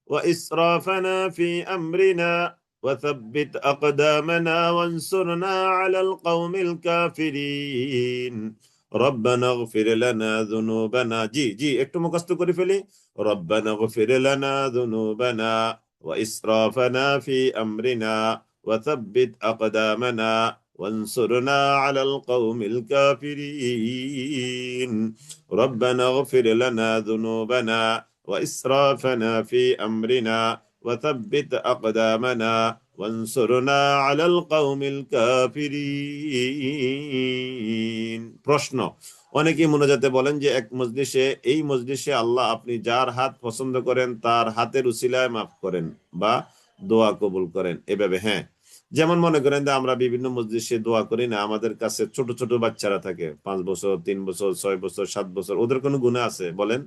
وإسرافنا في أمرنا وثبت أقدامنا وانصرنا على القوم الكافرين ربنا اغفر لنا ذنوبنا জি একটু মুখস্থ করে ফেলি ربنا اغفر لنا ذنوبنا وإسرافنا في أمرنا وثبت أقدامنا وانصرنا على القوم الكافرين ربنا اغفر لنا ذنوبنا وإسرافنا في أمرنا وثبت أقدامنا وانصرنا على القوم الكافرين প্রশ্ন অনেকেই মোনাজাতে বলেন যে এক মজলিসে এই মজলিসে আল্লাহ আপনি যার হাত পছন্দ করেন তার হাতের উসিলায় মাফ করেন বা দোয়া কবুল করেন এভাবে হ্যাঁ যেমন মনে করেন যে আমরা বিভিন্ন মজলিসে দোয়া করি না আমাদের কাছে ছোট ছোট বাচ্চারা থাকে 5 বছর 3 বছর 6 বছর 7 বছর ওদের কোনো গুনাহ আছে বলেন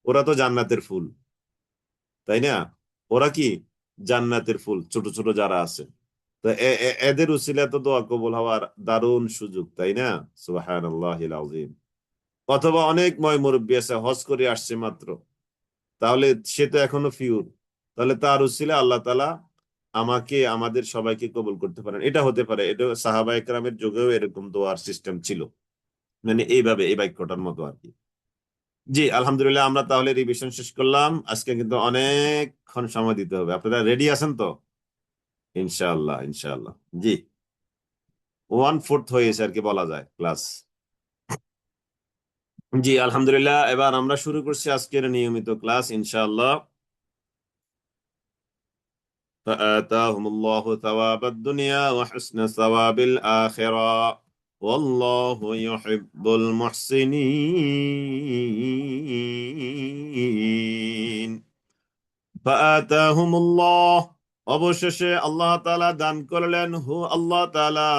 ওরা তো জান্নাতের ফুল তাই না ওরা কি জান্নাতের ফুল ছোট ছোট যারা আছে তো এদের উসিলা তো দোয়া কবুল হওয়ার দারুণ সুযোগ তাই না সুবহানাল্লাহিল আযীম অথবা অনেক মুরব্বী আছে হজ করে আসছে মাত্র তাহলে সে তো এখনো ফিউর তাহলে তার উসিলা আল্লাহ তাআলা আমাকে আমাদের সবাইকে কবুল করতে পারেন এটা হতে পারে এটা সাহাবায়ে কেরামের যুগেও এরকম দোয়ার সিস্টেম ছিল মানে এইভাবে এই বাক্যটার মতো আর কি জি আলহামদুলিল্লাহ আমরা তাহলে রিভিশন শেষ করলাম আজকে কিন্তু অনেকক্ষণ সময় দিতে হবে আপনারা রেডি আছেন তো ইনশাআল্লাহ ইনশাআল্লাহ জি 1/4 হয়েছে আর কি বলা যায় ক্লাস জি আলহামদুলিল্লাহ এবার আমরা শুরু করছি আজকের নিয়মিত ক্লাস ইনশাআল্লাহ فآتاهم الله ثواب الدنيا وحسن ثواب الآخرة والله يحب المحسنين فآتاهم الله অবশেষে আল্লাহ তাআলা দান করলেন হু আল্লাহ তাআলা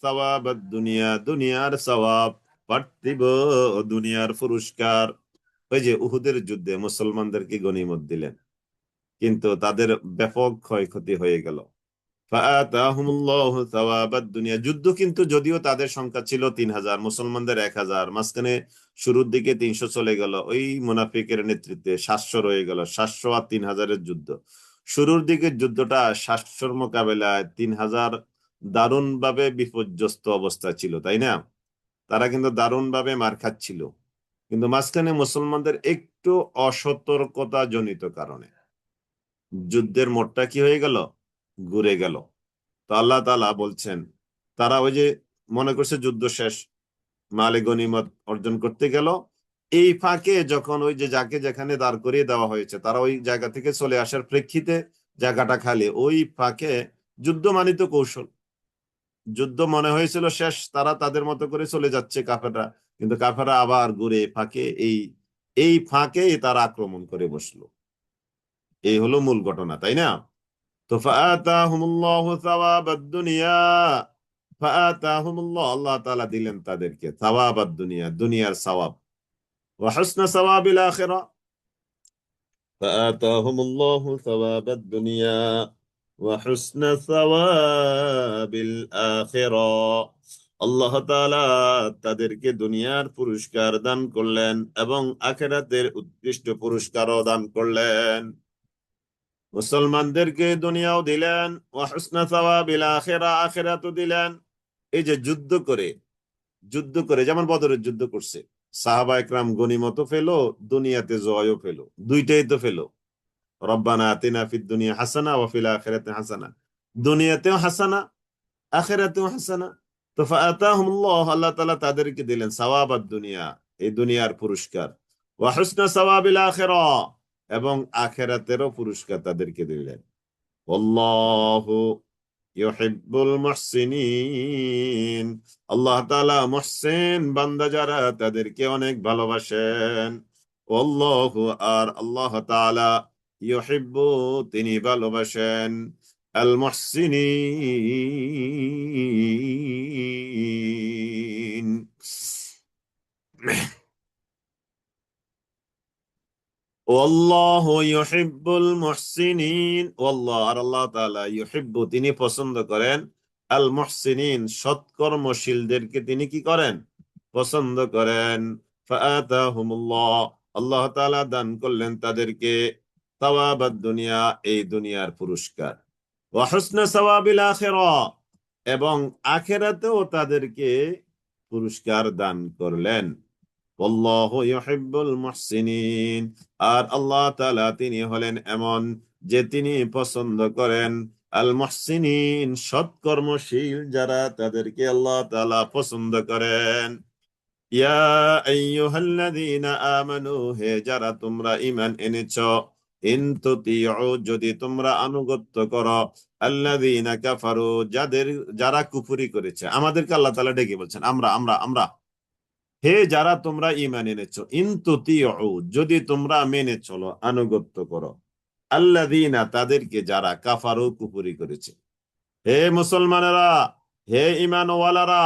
সওয়াব দুনিয়া দুনিয়ার সওয়াব পার্থিব দুনিয়ার পুরস্কার ওই যে উহুদের যুদ্ধে মুসলমানদেরকে গনিমত দিলেন কিন্তু তাদের ব্যাপক ক্ষয়ক্ষতি হয়ে গেল ফাআতাহুমুল্লাহু সাওয়াবাদ দুনিয়া যুদ্ধ কিন্তু যদিও তাদের সংখ্যা ছিল 3000 মুসলমানদের 1000 মাঝখানে শুরুর দিকে 300 চলে গেল ওই মুনাফিকের নেতৃত্বে 700 রয়ে গেল 700 আর 3000 এর যুদ্ধ শুরুর দিকে যুদ্ধটা 700 মোকাবেলায় 3000 দারুণ ভাবে বিপর্যস্ত অবস্থা ছিল তাই না তারা কিন্তু দারুণ ভাবে মার খাচ্ছিল কিন্তু মাঝখানে মুসলমানদের একটু অসতর্কতা জনিত কারণে যুদ্ধের মোড়টা কি হয়ে গেল ঘুরে গেল তো আল্লাহ তাআলা বলছেন তারা ওই যে মনে করছে যুদ্ধ শেষ মালে গনিমত অর্জন করতে গেল এই ফাঁকে যখন ওই যে যাকে যেখানে দাঁড় করিয়ে দেওয়া হয়েছে তারা ওই জায়গা থেকে চলে আসার প্রেক্ষিতে জায়গাটা খালি ওই ফাঁকে যুদ্ধ মানিত কৌশল যুদ্ধ মনে হয়েছিল শেষ তারা তাদের মতো করে চলে যাচ্ছে কাফেররা কিন্তু কাফেররা আবার ঘুরে ফাঁকে এই এই ফাঁকে তারা আক্রমণ করে বসলো এই হলো মূল ঘটনা তাই না তো ফাআতাহুমুল্লাহু সাওয়াবাদ দুনিয়া ফাআতাহুমুল্লাহ আল্লাহ তাআলা দিলেন তাদেরকে সাওয়াবাদ দুনিয়া দুনিয়ার সওয়াব ওয়া হুসনা সাওয়াবিল আখিরা ফাআতাহুমুল্লাহু সাওয়াবাদ দুনিয়া ওয়া হুসনা সাওয়াবিল আখিরা আল্লাহ তাআলা তাদেরকে দুনিয়ার পুরস্কার দান করলেন এবং আখিরাতের উৎকৃষ্ট পুরস্কারও দান করলেন মুসলমানদেরকে দুনিয়াও দিলেন ওয়া হুসনা সাওয়াবিল আখিরা আখিরাতও দিলেন এই যে যুদ্ধ করে যেমন বদরের যুদ্ধ করছে সাহাবা একরাম গনিমতও পেলো দুনিয়াতে জয়ও পেলো দুইটাই তো পেলো রব্বানা আতিনা ফিদ দুনিয়া হাসানা ওয়া ফিল আখিরাতি হাসানা দুনিয়াতেও হাসানা আখিরাতেও হাসানা তো ফাআতাহুমুল্লাহ আল্লাহ তাআলা তাদেরকে দিলেন সাওয়াবাদ দুনিয়া এই দুনিয়ার পুরস্কার ওয়া হুসনা সাওয়াবিল আখিরা এবং আখিরাতেরও পুরস্কার তাদেরকে দিলেন আল্লাহু ইউহিব্বুল মুহসিনিন আল্লাহ তাআলা মুহসিন বান্দা যারা তাদেরকে অনেক ভালোবাসেন আল্লাহু আর আল্লাহ তাআলা ইউহিব্বু তিনি ভালোবাসেন আল মুহসিনিন ওয়াল্লাহু ইউহিব্বুল মুহসিনিন ওয়াল্লাহ আর আল্লাহ তাআলা ইউহিব্বু তিনি পছন্দ করেন আল মুহসিনিন সৎকর্মশীলদেরকে তিনি কি করেন পছন্দ করেন ফাআতাহুমুল্লাহ আল্লাহ তাআলা দান করলেন তাদেরকে সাওয়াবাদ দুনিয়া এই দুনিয়ার পুরস্কার ওয়া হুসনা সাওয়াবিল আখিরা, এবং আখিরাতেও তাদেরকে পুরস্কার দান করলেন। আল্লাহু ইউহিব্বুল মুহসিনিন, আর আল্লাহ তাআলা তিনি হলেন এমন যে তিনি পছন্দ করেন আল মুহসিনিন, সৎকর্মশীল যারা, তাদেরকে আল্লাহ তাআলা পছন্দ করেন। ইয়া আইয়ুহাল্লাযীনা আমানু, হে যারা তোমরা ঈমান এনেছো, ইন তুতিউ, যদি তোমরা আনুগত্য করো, আল্লাযীনা কাফারু, যারা কুফরি করেছে। আমাদেরকে আল্লাহ তাআলা ডেকে বলছেন আমরা আমরা আমরা, হে যারা তোমরা ঈমান এনেছো, ইন তুতিউ, যদি তোমরা মেনে চলো, আনুগত্য করো, আল্লাযীনা, তাদেরকে যারা, কাফারু, কুফরি করেছে। হে মুসলমানেরা, হে ঈমানওয়ালারা,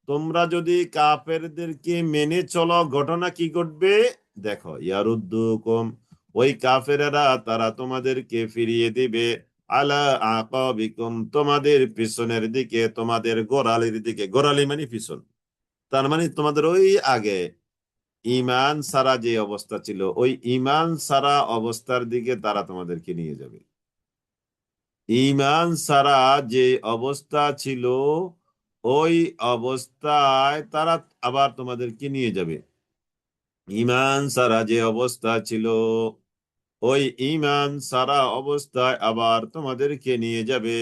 তোমরা যদি কাফেরদেরকে মেনে চলো, ঘটনা কি ঘটবে দেখো। ইয়ারুদ্দুকুম, ওই কাফেরেরা তারা তোমাদেরকে ফিরিয়ে দিবে, আলা আকাবিকুম, তোমাদের পিছনের দিকে, তোমাদের গোড়ালির দিকে। গোড়ালি মানে পিছন, তার মানে তোমাদের ওই আগে ঈমান সারা যে অবস্থা ছিল, ওই ঈমান সারা অবস্থার দিকে তারা তোমাদেরকে নিয়ে যাবে। ঈমান সারা যে অবস্থা ছিল, ওই অবস্থায় তারা আবার তোমাদেরকে নিয়ে যাবে। ঈমান সারা যে অবস্থা ছিল, ওই ঈমান সারা অবস্থায় আবার তোমাদেরকে নিয়ে যাবে।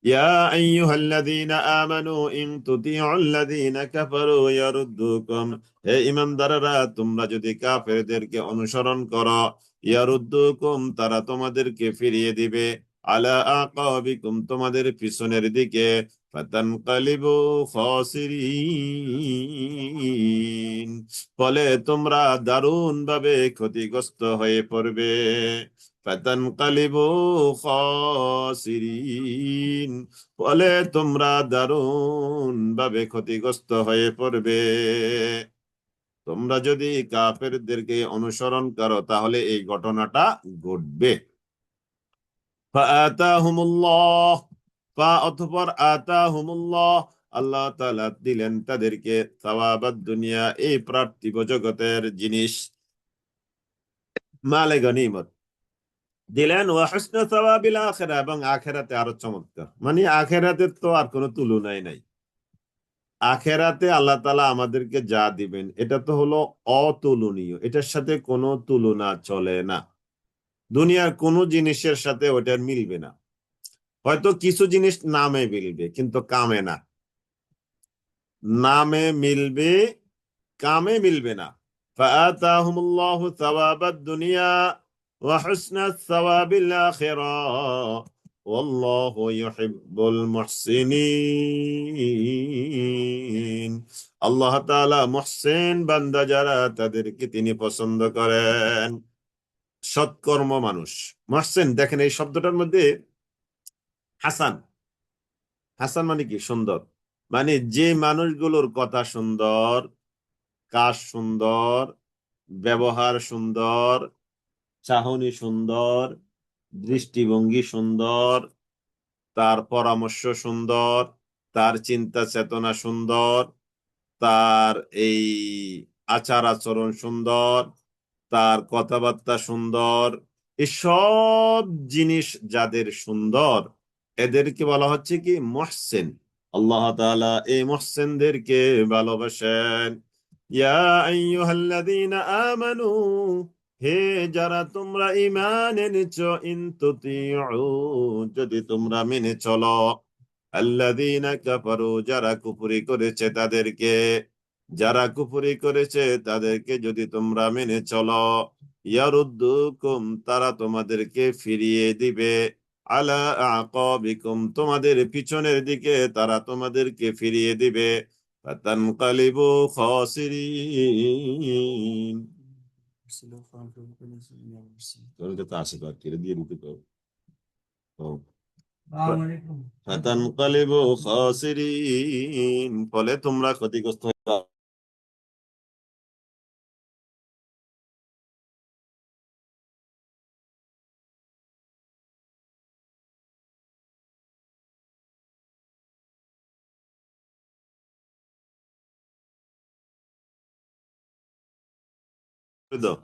ইয়া আইয়ুহাল্লাযীনা আমানু, ইন তুতিউল্লাযীনা কাফারু ইয়ারুদ্দুকুম, হে ঈমানদাররা, তোমরা যদি কাফেরদেরকে অনুসরণ করো, ইয়ারুদ্দুকুম, তারা তোমাদেরকে ফিরিয়ে দিবে, আলা আকাবিকুম, তোমাদের পিছনের দিকে, ফাতানকালিবু খাসিরিন, ফলে তোমরা দারুণ ভাবে ক্ষতিগ্রস্ত হয়ে পড়বে। ফাতানকালিবু খাসিরিন, ফলে তোমরা দারুণ ভাবে ক্ষতিগ্রস্ত হয়ে পড়বে। তোমরা যদি কাফেরদেরকে অনুসরণ করো, তাহলে এই ঘটনাটা ঘটবে। ফাআতাহুমুল্লাহ, অতঃপর আতাহুমুল্লাহ, আল্লাহ তাআলা দিলেন তাদেরকে সাওয়াবাদ দুনিয়া, এই পার্থিব জগতের জিনিস, মালে গনিমত দিলেন, ওয়া হুসনা সাওয়াবিল আখিরা, এবং আখিরাতে আরো চমৎকার, মানে আখিরাতের তো আর কোনো তুলনাই নাই। আখিরাতে আল্লাহ তাআলা আমাদেরকে যা দিবেন, এটা তো হলো অতুলনীয়, এটার সাথে কোনো তুলনা চলে না। দুনিয়ার কোনো জিনিসের সাথে ওটার মিলবে না। হয়তো কিছু জিনিস নামে মিলবে, কিন্তু কামে না। নামে মিলবে, কামে মিলবে না। ফাআতাহুমুল্লাহু সাওয়াবাদ দুনিয়া ওয়া হুসনা সাওয়াবিল আখিরা, ওয়াল্লাহু ইউহিব্বুল মুহসিনিন, আল্লাহ তাআলা মুহসিন বান্দা যারা, তাদেরকে তিনি পছন্দ করেন। সৎকর্ম মানুষ মুহসিন, দেখেন এই শব্দটার মধ্যে হাসান, হাসান মানে কি সুন্দর, মানে যে মানুষগুলোর কথা সুন্দর, কাজ সুন্দর, ব্যবহার সুন্দর, চাহনি সুন্দর, দৃষ্টিভঙ্গি সুন্দর, তার পরামর্শ সুন্দর, তার চিন্তা চেতনা সুন্দর, তার এই আচার আচরণ সুন্দর, তার কথাবার্তা সুন্দর, এসব জিনিস যাদের সুন্দর, এদেরকে বলা হচ্ছে কি মুহসিন। আল্লাহ তাআলা এই মুহসিনদেরকে ভালোবাসেন। ইয়া আইয়ুহাল্লাযীনা আমানু, হে যারা তোমরা ঈমান এনেছো, ইন তুতিউ, যদি তোমরা মেনে চলো, আল্লাযীনা কাফারু, যারা কুফরি করেছে তাদেরকে, যারা কুফরি করেছে তাদেরকে যদি তোমরা মেনে চলো, ইয়ারুদ্দুকুম, তারা তোমাদেরকে ফিরিয়ে দিবে, আলা আকাবিকুম, তোমাদের পিছনের দিকে তারা তোমাদেরকে ফিরিয়ে দিবে, ফাতানকালিবু খাসিরিন। তোর কাছে আসে তো, আর কেটে দিয়ে দিতে তো। ফাতানকালিবু খাসিরিন, ফলে তোমরা ক্ষতিগ্রস্ত হয়ে যাও। দাও।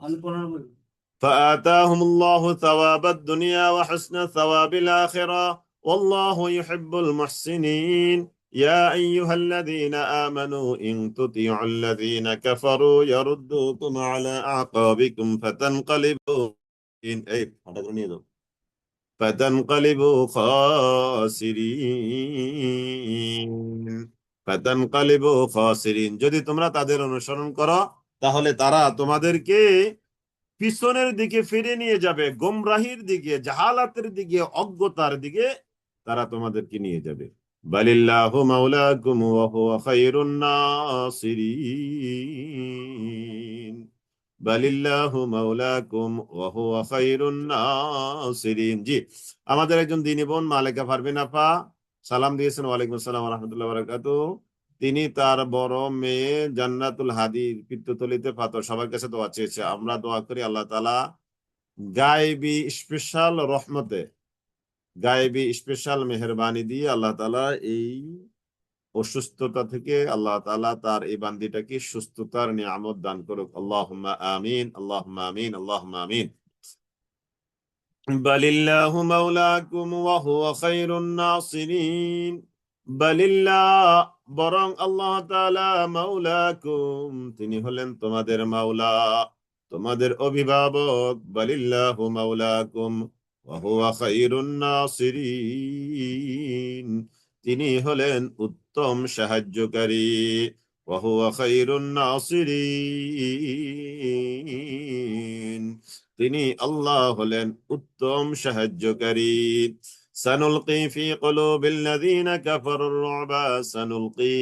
فآتاهم الله ثواب الدنيا وحسن ثواب الآخرة والله يحب المحسنين يا أيها الذين آمنوا إن تطيعوا الذين كفروا يردوكم على أعقابكم فتنقلبوا فتنقلبوا خاسرين فتنقلبوا خاسرين যদি তোমরা তাদের অনুসরণ করো তাহলে তারা তোমাদেরকে পিছনের দিকে ফিরে নিয়ে যাবে, গোমরাহির দিকে, জাহালাতের দিকে, অজ্ঞতার দিকে তারা তোমাদেরকে নিয়ে যাবে। বালিল্লাহু মাওলাকুম ওয়া হুয়া খায়রুন নাসিরিন বালিল্লাহু মাওলাকুম ওয়া হুয়া খায়রুন নাসিরিন। জি, আমাদের একজন দিনী বোন মালেকা পারভিন আপা সালাম দিয়েছেন। ওয়ালাইকুম আসসালাম ওয়া রাহমাতুল্লাহি ওয়া বারাকাতুহু। তিনি তার বড় মেয়ে জান্নাতুল হাদির পিত্তথলিতে পাথর, সবার কাছে দোয়া চেয়েছে। আমরা দোয়া করি আল্লাহ তাআলা গায়েবী স্পেশাল রহমতে, গায়েবী স্পেশাল মেহেরবানি দিয়ে আল্লাহ তাআলা এই অসুস্থতা থেকে আল্লাহ তাআলা তার এই বান্দিটাকে সুস্থতার নিয়ামত দান করুক। আল্লাহুম্মা আমিন, আল্লাহুম্মা আমিন, আল্লাহুম্মা আমিন। বালিল্লাহু মাওলাকুম ওয়া হুয়া খায়রুন নাসিরিন বালিল্লাহ, বরং আল্লাহ তাআলা মাওলাকুম, তিনি হলেন তোমাদের মাওলা, তোমাদের অভিভাবক। বালিল্লাহু মাওলাকুম ওয়া হুয়া খায়রুন নাসিরিন, তিনি হলেন উত্তম সাহায্যকারী। ওয়া হুয়া খায়রুন নাসিরিন, তিনি আল্লাহ হলেন উত্তম সাহায্যকারী। সানুলকি ফি কুলুবিল্লাযীনা কাফারুর রু'বা, সানুলকি,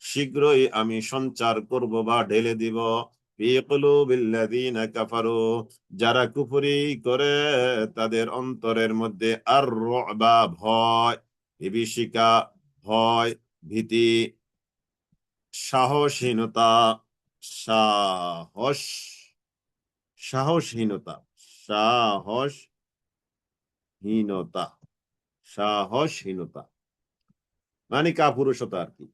শীঘ্রই আমি সঞ্চার করব বা ঢেলে দিব, ফি কুলুবিল্লাযীনা কাফারু, যারা কুফরি করে তাদের অন্তরের মধ্যে, আর রু'বা, ভয়, বিভীষিকা, ভয়, ভীতি, সাহসহীনতা, সাহস সাহসহীনতা, সাহসহীনতা, সাহসহীনতা মানে কাপুরুষতা আর কি।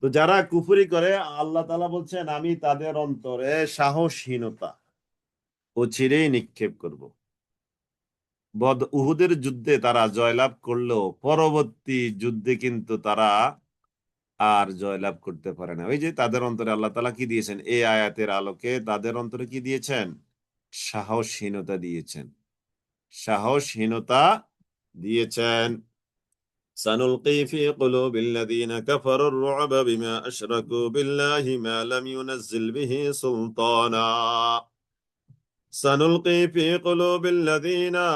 তো যারা কুফরি করে আল্লাহ তাআলা বলছেন আমি তাদের অন্তরে সাহসহীনতা অচিরেই নিক্ষেপ করব। উহুদের যুদ্ধে তারা জয়লাভ করলেও পরবর্তী যুদ্ধে কিন্তু তারা আর জয়লাভ করতে পারে না। ওই যে তাদের অন্তরে আল্লাহ তাআলা কি দিয়েছেন, এই আয়াতের আলোকে তাদের অন্তরে কি দিয়েছেন, সাহসহীনতা দিয়েছেন, সাহসহীনতা দিয়েছেন। সানুলকি ফি কুলুবিল্লাযীনা কাফারুর রু'বা বিমা আশরাকু বিল্লাহি মা লাম ইউনাজ্জিল বিহি সুলতানা। সানুলকি ফি কুলুবিল্লাযীনা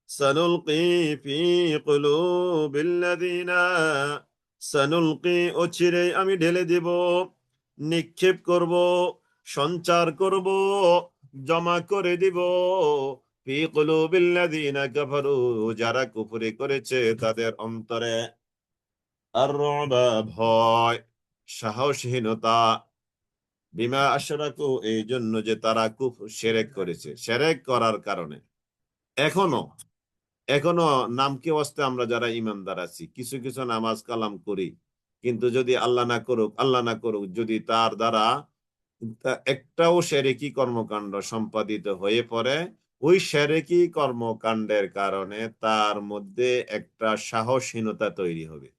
সানুলকি ফি কুলুবিল্লাযীনা সানুলকি, অচিরেই আমি ঢেলে দিব, নিক্ষেপ করব, সঞ্চার করব, জমা করে দিব, ফি কুলুবিল্লাযীনা কাফারু, যারা কুফরি করেছে তাদের অন্তরে, আর রু'বা, ভয়, সাহসহীনতা, বিমা আশরাকু, এই জন্য যে তারা শিরক করেছে, শিরক করার কারণে। এখনো এখনো নামকে ওয়াস্তে আমরা যারা ইমানদার আছি, কিছু কিছু নামাজ কালাম করি, কিন্তু যদি আল্লাহ না করুক, আল্লাহ না করুক, যদি তার দ্বারা একটাও শিরকি কর্মকাণ্ড সম্পাদিত হয়ে পড়ে, ওই শিরকি কর্মকাণ্ডের কারণে তার মধ্যে একটা সাহসহীনতা তৈরি হবে।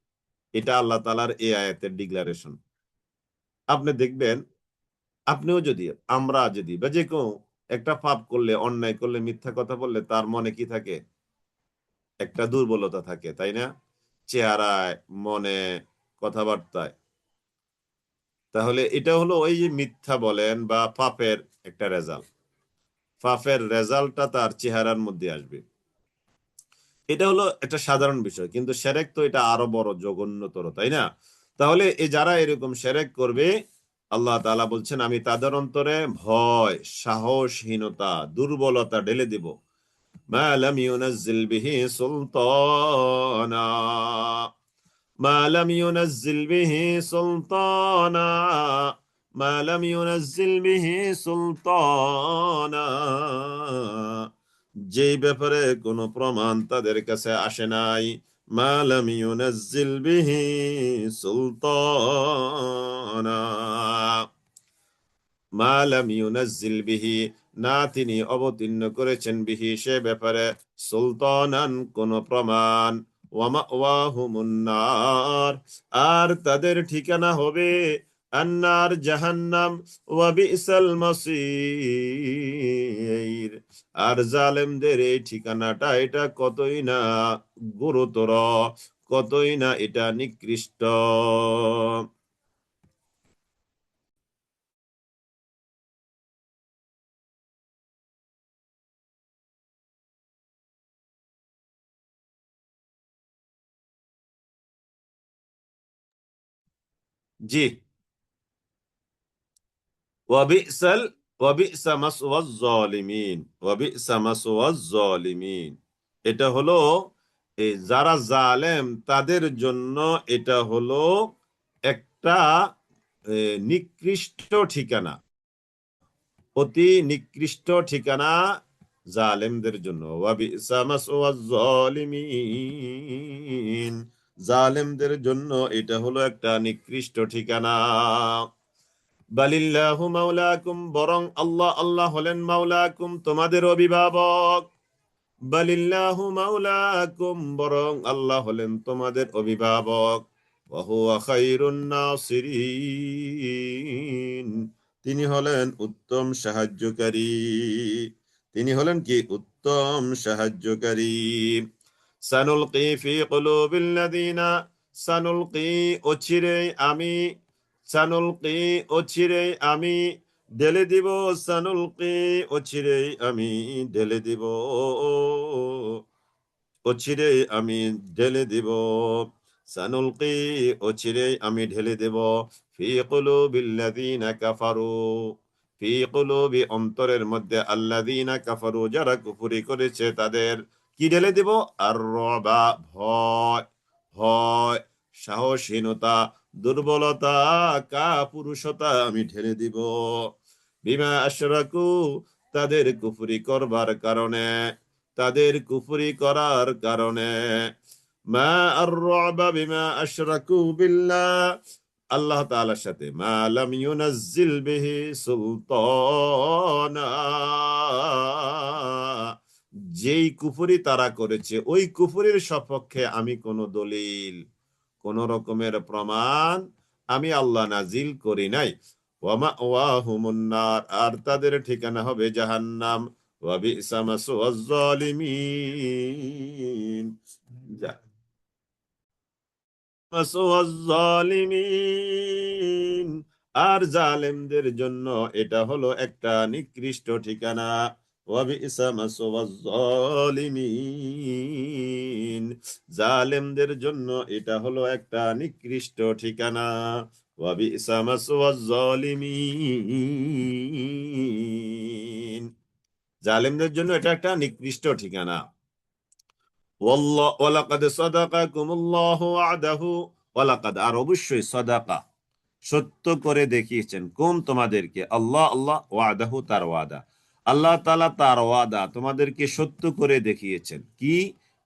এটা আল্লাহ তাআলার এই আয়াতের ডিক্লারেশন। আপনি দেখবেন, আপনিও যদি, আমরা যদি, বা যে কেউ একটা পাপ করলে, অন্যায় করলে, মিথ্যা কথা বললে তার মনে কি থাকে, একটা দুর্বলতা থাকে, তাই না? চেহারায়, মনে, কথাবার্তায়। তাহলে এটা হলো ওই যে মিথ্যা বলেন বা পাপের একটা রেজাল্ট, পাপের রেজাল্টটা তার চেহারার মধ্যে আসবে। এটা হলো একটা সাধারণ বিষয়, কিন্তু শিরক তো এটা আরো বড়, জঘন্যতর, তাই না? তাহলে এই যারা এরকম শিরক করবে, আল্লাহ তাআলা বলছেন আমি তাদের অন্তরে ভয়, সাহসহীনতা, দুর্বলতা ঢেলে দিব। মা লাম ইউনাজ্জিল বিহি সুলতানা, মা লাম ইউনাজ্জিল বিহি সুলতানা, মা লাম ইউনাজ্জিল বিহি সুলতানা, যেই ব্যাপারে কোনো প্রমাণ তাদের কাছে আসে নাই, মা লাম ইউনাজ্জিল বিহি, সুলতানা, মা লাম ইউনাজ্জিল বিহি, না তিনি অবতীর্ণ করেছেন বিহি সে ব্যাপারে, সুলতানান কোন প্রমাণ, ওয়া মাওয়াহুমুন নার, আর তাদের ঠিকানা হবে আন্নার জাহান্নাম, ওয়া বিসাল মাসির, আর জালেমদের এই ঠিকানাটা এটা কতই না গুরুতর, কতই না এটা নিকৃষ্ট। জি, ওয়াবিসাল ওয়াবিসা মাসওয়াজ জালিমিন, ওয়াবিসা মাসওয়াজ জালিমিন, এটা হলো এই যারা জালেম তাদের জন্য এটা হলো একটা নিকৃষ্ট ঠিকানা, অতি নিকৃষ্ট ঠিকানা জালেমদের জন্য। ওয়াবিসা মাসওয়াজ জালিমিন, জালেমদের জন্য এটা হলো একটা নিকৃষ্ট ঠিকানা। বালিল্লাহু মাওলাকুম, বরং আল্লাহ আল্লাহ হলেন মাওলাকুম তোমাদের অভিভাবক। বালিল্লাহু মাওলাকুম, বরং আল্লাহ হলেন তোমাদের অভিভাবক। ওয়া হুয়া খায়রুন নাসিরিন, তিনি হলেন উত্তম সাহায্যকারী, তিনি হলেন কি উত্তম সাহায্যকারী। সানুলকি ফি কুলুবিল্লাযিনা, সানুলকি অচিরেই আমি, সানুলকি অচিরেই আমি ঢেলে দিব, সানুলকি অচিরেই আমি ঢেলে দিব, অচিরেই আমি ঢেলে দিব, সানুলকি অচিরেই আমি ঢেলে দেব, ফি কুলুবিল্লাযিনা কাফারু, ফি কুলুবি অন্তরের মধ্যে, আল্লাযিনা কাফারু যারা কুফরি করেছে তাদের কি ঢেলে দেব, আর রবা ভয়, ভয়, সাহসহীনতা, দুর্বলতা, কাপুরুষতা আমি ঢেলে দিব, বিমা আশরাকু, তাদের কুফরি করবার কারণে, তাদের কুফরি করার কারণে। মা আর রুবা বিমা আশরাকু বিল্লাহ, আল্লাহ তাআলার সাথে মা লাম ইউনাজ্জিল বিহি সুলতানা, যেই কুফরি তারা করেছে ওই কুফরির সপক্ষে আমি কোন দলিল, কোন রকমের প্রমাণ আমি আল্লাহ নাজিল করি নাই। ওয়া মাওয়াহুমুন নার, আর তাদের ঠিকানা হবে জাহান্নাম, ওয়া বিসা মাসওয়াজ জালিমিন, মাসওয়াজ জালিমিন, আর জালেমদের জন্য এটা হলো একটা নিকৃষ্ট ঠিকানা। ওয়া বিসা মাসওয়াজ জালিমিন, জালেমদের জন্য এটা হলো একটা নিকৃষ্ট ঠিকানা। ওয়া বিসা মাসওয়াজ জালিমিন, জালেমদের জন্য এটা একটা নিকৃষ্ট ঠিকানা। ওয়ালাকাদ সাদাকাকুমুল্লাহু ওয়াদাহু, ওয়ালাকাদ আর অবশ্যই সাদাকা সত্য করে দেখিয়েছেন, কুম তোমাদেরকে, আল্লাহ আল্লাহ ওয়াদাহু তার ওয়াদা, আল্লাহ তাআলা তার ওয়াদা তোমাদেরকে সত্য করে দেখিয়েছেন। কি?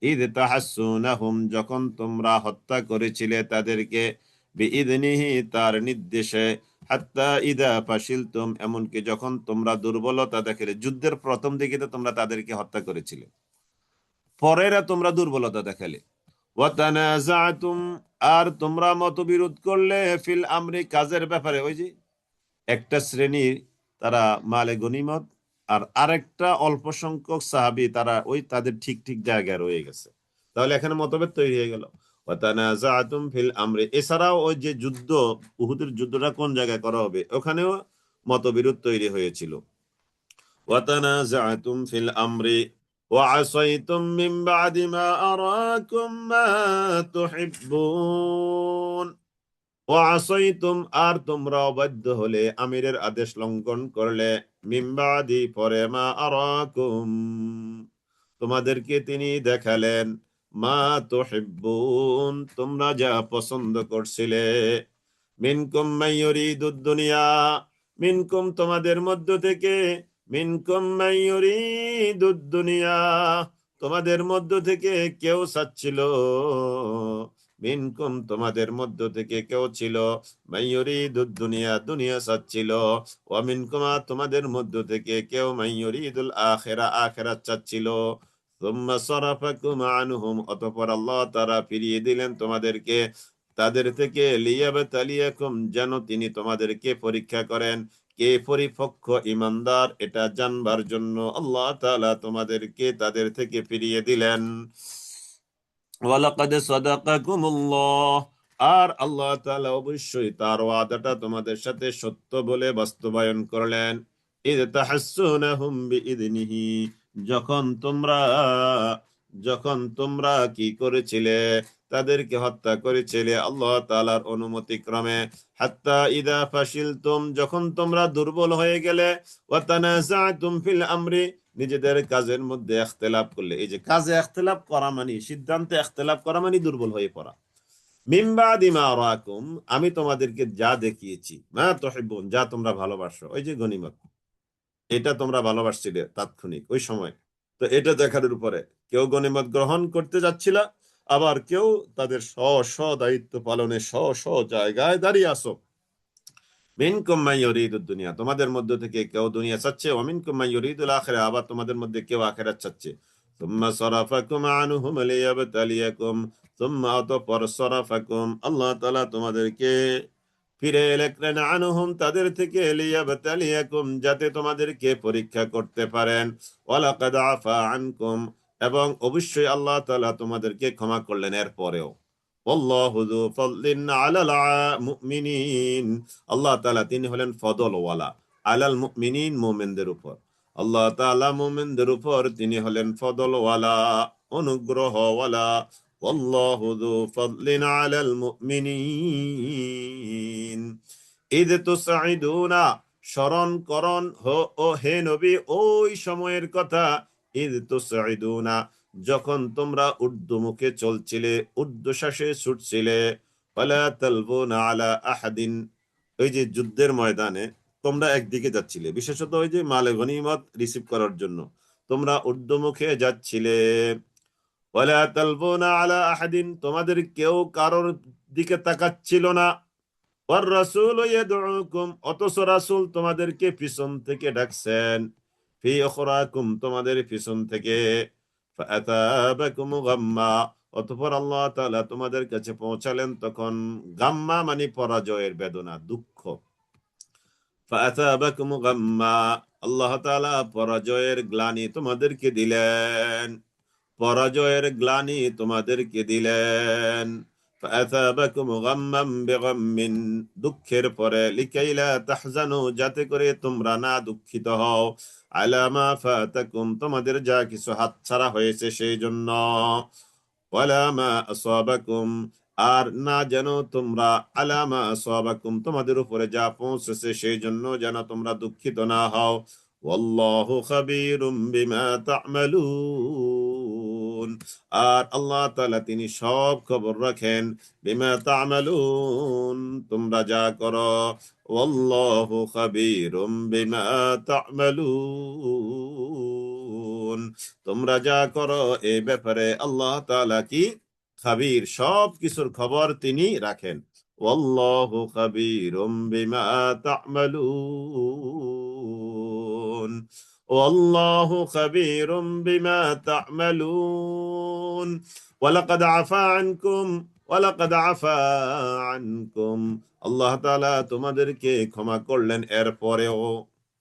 ইদ তাহাসসুনাহুম, যখন তোমরা হত্যা করেছিলে তাদেরকে, বিইذনিহি তার নির্দেশে, হাত্তা ইদা ফাশিলতুম, এমনকি যখন তোমরা দুর্বলতা দেখালে, যুদ্ধের প্রথম দিকে তো তোমরা তাদেরকে হত্যা করেছিলে, পরেরা তোমরা দুর্বলতা দেখালে, ওয়াতানাযাতুম, আর তোমরা মতবিরোধ করলে, ফিল আমরি কাজের ব্যাপারে, ওই যে একটা শ্রেণীর তারা মালে গনিমত, আর আরেকটা অল্প সংখ্যক সাহাবী তারা ওই তাদের ঠিক ঠিক জায়গায় রয়ে গেছে, তাহলে এখানে মতভেদ তৈরি হয়ে গেল। ওয়াতানাযাতুম ফিল আমরি, এছাড়াও ওই যে যুদ্ধ, উহুদের যুদ্ধটা কোন জায়গায় করা হবে ওখানেও মতবিরোধ তৈরি হয়েছিল। وتنازعتم في الأمر وعصيتم من بعد ما أراكم ما تحبون وعصيتم, আর তোমরা অবাধ্য হলে, আমিরের আদেশ লঙ্ঘন করলে, মিন বাদি পরে, মা আরাকুম তোমাদেরকে তিনি দেখালেন, মা তুহিব্বুন তোমরা যা পছন্দ করছিলে, মিনকুম মান ইউরিদুদ দুনিয়া, মিনকুম তোমাদের মধ্য থেকে, মিনকুম মান ইউরিদুদ দুনিয়া তোমাদের মধ্য থেকে কেউ চাচ্ছিল মিনকুম তোমাদের মধ্য থেকে কেউ ছিল মাইয়ুরিদুদ দুনিয়া দুনিয়া চাচ্ছিল, ওয়া মিনকুম তোমাদের মধ্য থেকে কেউ মাইয়ুরিদুল আখিরা আখিরাত চাচ্ছিল। সুম্মা সারাফাকুম আনহুম অতঃপর আল্লাহ তাআলা ফিরিয়ে দিলেন তোমাদেরকে তাদের থেকে, লিয়াবতালিয়াকুম যেন তিনি তোমাদেরকে পরীক্ষা করেন কে পরিপক্ক ইমানদার এটা জানবার জন্য আল্লাহ তাআলা তোমাদেরকে তাদের থেকে ফিরিয়ে দিলেন। ওয়ালাকাদ সাদাকাকুমুল্লাহ আর আল্লাহ তাআলা অবশ্যই তার ওয়াদাটা তোমাদের সাথে সত্য বলে বাস্তবায়ন করলেন। ইদ তাহাসসুনাহুম বিইذনিহি যখন তোমরা কি করেছিলে তাদেরকে হত্যা করেছিলে আল্লাহ তাআলার অনুমতি ক্রমে। হাত্তা ইদা ফাশিলতুম যখন তোমরা দুর্বল হয়ে গেলে, ওয়া তানাযাতুম ফিল আমরি নিজেদের কাজের মধ্যে ইখতিলাফ করলে। এই যে কাজে ইখতিলাফ করা মানে সিদ্ধান্তে ইখতিলাফ করা মানে দুর্বল হয়ে পড়া। মিন বাদি মা আরাকুম আমি তোমাদেরকে যা দেখিয়েছি, মা তুহিব্বুন যা তোমরা ভালোবাসো, ওই যে গনিমত এটা তোমরা ভালোবাসছিলে তাৎক্ষণিক ওই সময়, তো এটা দেখানোর উপরে কেউ গনিমত গ্রহণ করতে যাচ্ছিল, আবার কেউ তাদের স্ব স্ব দায়িত্ব পালনে স্ব স্ব জায়গায় দাঁড়িয়ে আসো। মিনকুম মান ইউরিদুদ দুনিয়া তোমাদের মধ্য থেকে কেউ দুনিয়া চাচ্ছে, ওয়া মিনকুম মান ইউরিদুল আখিরা আবার তোমাদের মধ্যে কেউ আখিরাত চাচ্ছে। সুম্মা সারাফাকুম আনহুম লিয়াবতালিয়াকুম সুম্মা অতঃপর সারাফাকুম আল্লাহ তাআলা তোমাদেরকে ফিরে এলেন আনহুম তাদের থেকে, লিয়াবতালিয়াকুম যাতে তোমাদেরকে পরীক্ষা করতে পারেন। ওয়ালাকাদ আফা আনকুম এবং অবশ্যই আল্লাহ তাআলা তোমাদেরকে ক্ষমা করলেন এর পরেও। আল্লাহু যু ফাদলিন আলাল মুমিনিন আল্লাহ তাআলা তিনি হলেন ফদলওয়ালা আলাল মুমিনিন মুমিনদের উপর। আল্লাহ তাআলা মুমিনদের উপর তিনি হলেন ফদলওয়ালা অনুগ্রহওয়ালা। আল্লাহু যু ফাদলিন আলাল মুমিনিন ইদ তুসাইদুনা স্মরণ করন ও হে নবী ওই সময়ের কথা, ইদ তুসাইদুনা যখন তোমরা ঊর্ধ্বমুখে চলছিলে ঊর্ধ্বশ্বাসে ছুটছিলে, ফালা তালবুনা আলা আহাদিন ওই যে যুদ্ধের ময়দানে তোমরা একদিকে যাচ্ছিলে, বিশেষত ওই যে মালে গনিমত রিসিভ করার জন্য তোমরা ঊর্ধ্বমুখে যাচ্ছিলে। ওয়ালা তালবুনা আলা আহাদিন তোমাদের কেউ কারোর দিকে তাকাচ্ছিল না। ওয়ার রাসূল ইয়াদউকুম অথচ রাসূল তোমাদেরকে পিছন থেকে ডাকছেন, ফি উখরাকুম তোমাদের পিছন থেকে। ফাআতাবাকুম গাম্মা অতঃপর আল্লাহ তাআলা তোমাদের কাছে পৌঁছালেন তখন গাম্মা মানে পরাজয়ের বেদনা দুঃখ। ফাআতাবাকুম গাম্মা আল্লাহ তাআলা পরাজয়ের গ্লানি তোমাদেরকে দিলেন, পরাজয়ের গ্লানি তোমাদেরকে দিলেন। ফাআতাবাকুম গাম্মাম বিগাম্মিন দুঃখের পরে, লিকাইলা তাহজানু যাতে করে তোমরা না দুঃখিত হও, আলা মা ফাতাকুম তোমাদের যা কিছু হাতছাড়া হয়েছে সেই জন্য, ওয়ালা মা আসাবাকুম আর না যেন তোমরা, আলা মা আসাবাকুম তোমাদের উপরে যা পৌঁছেছে সেই জন্য যেন তোমরা দুঃখিত না হও। ওয়াল্লাহু খাবীরুম বিমা তা'মালুন আর আল্লাহ তাআলা তিনি সব খবর রাখেন, বিমা তা'মালুন তোমরা যা করো। ওয়াল্লাহু খাবীরুম বিমা তা'মালুন তোমরা যা করো এই ব্যাপারে আল্লাহ তাআলা কি খাবীর সব কিছুর খবর তিনি রাখেন। ওয়াল্লাহু খাবীরুম বিমা তা'মালুন ওয়াল্লাহু খাবীরুম বিমা তা'মালুন ওয়ালাকাদ আফা আনকুম ওয়ালাকাদ আফা আনকুম আল্লাহ তাআলা তোমাদেরকে ক্ষমা করলেন এর পরেও,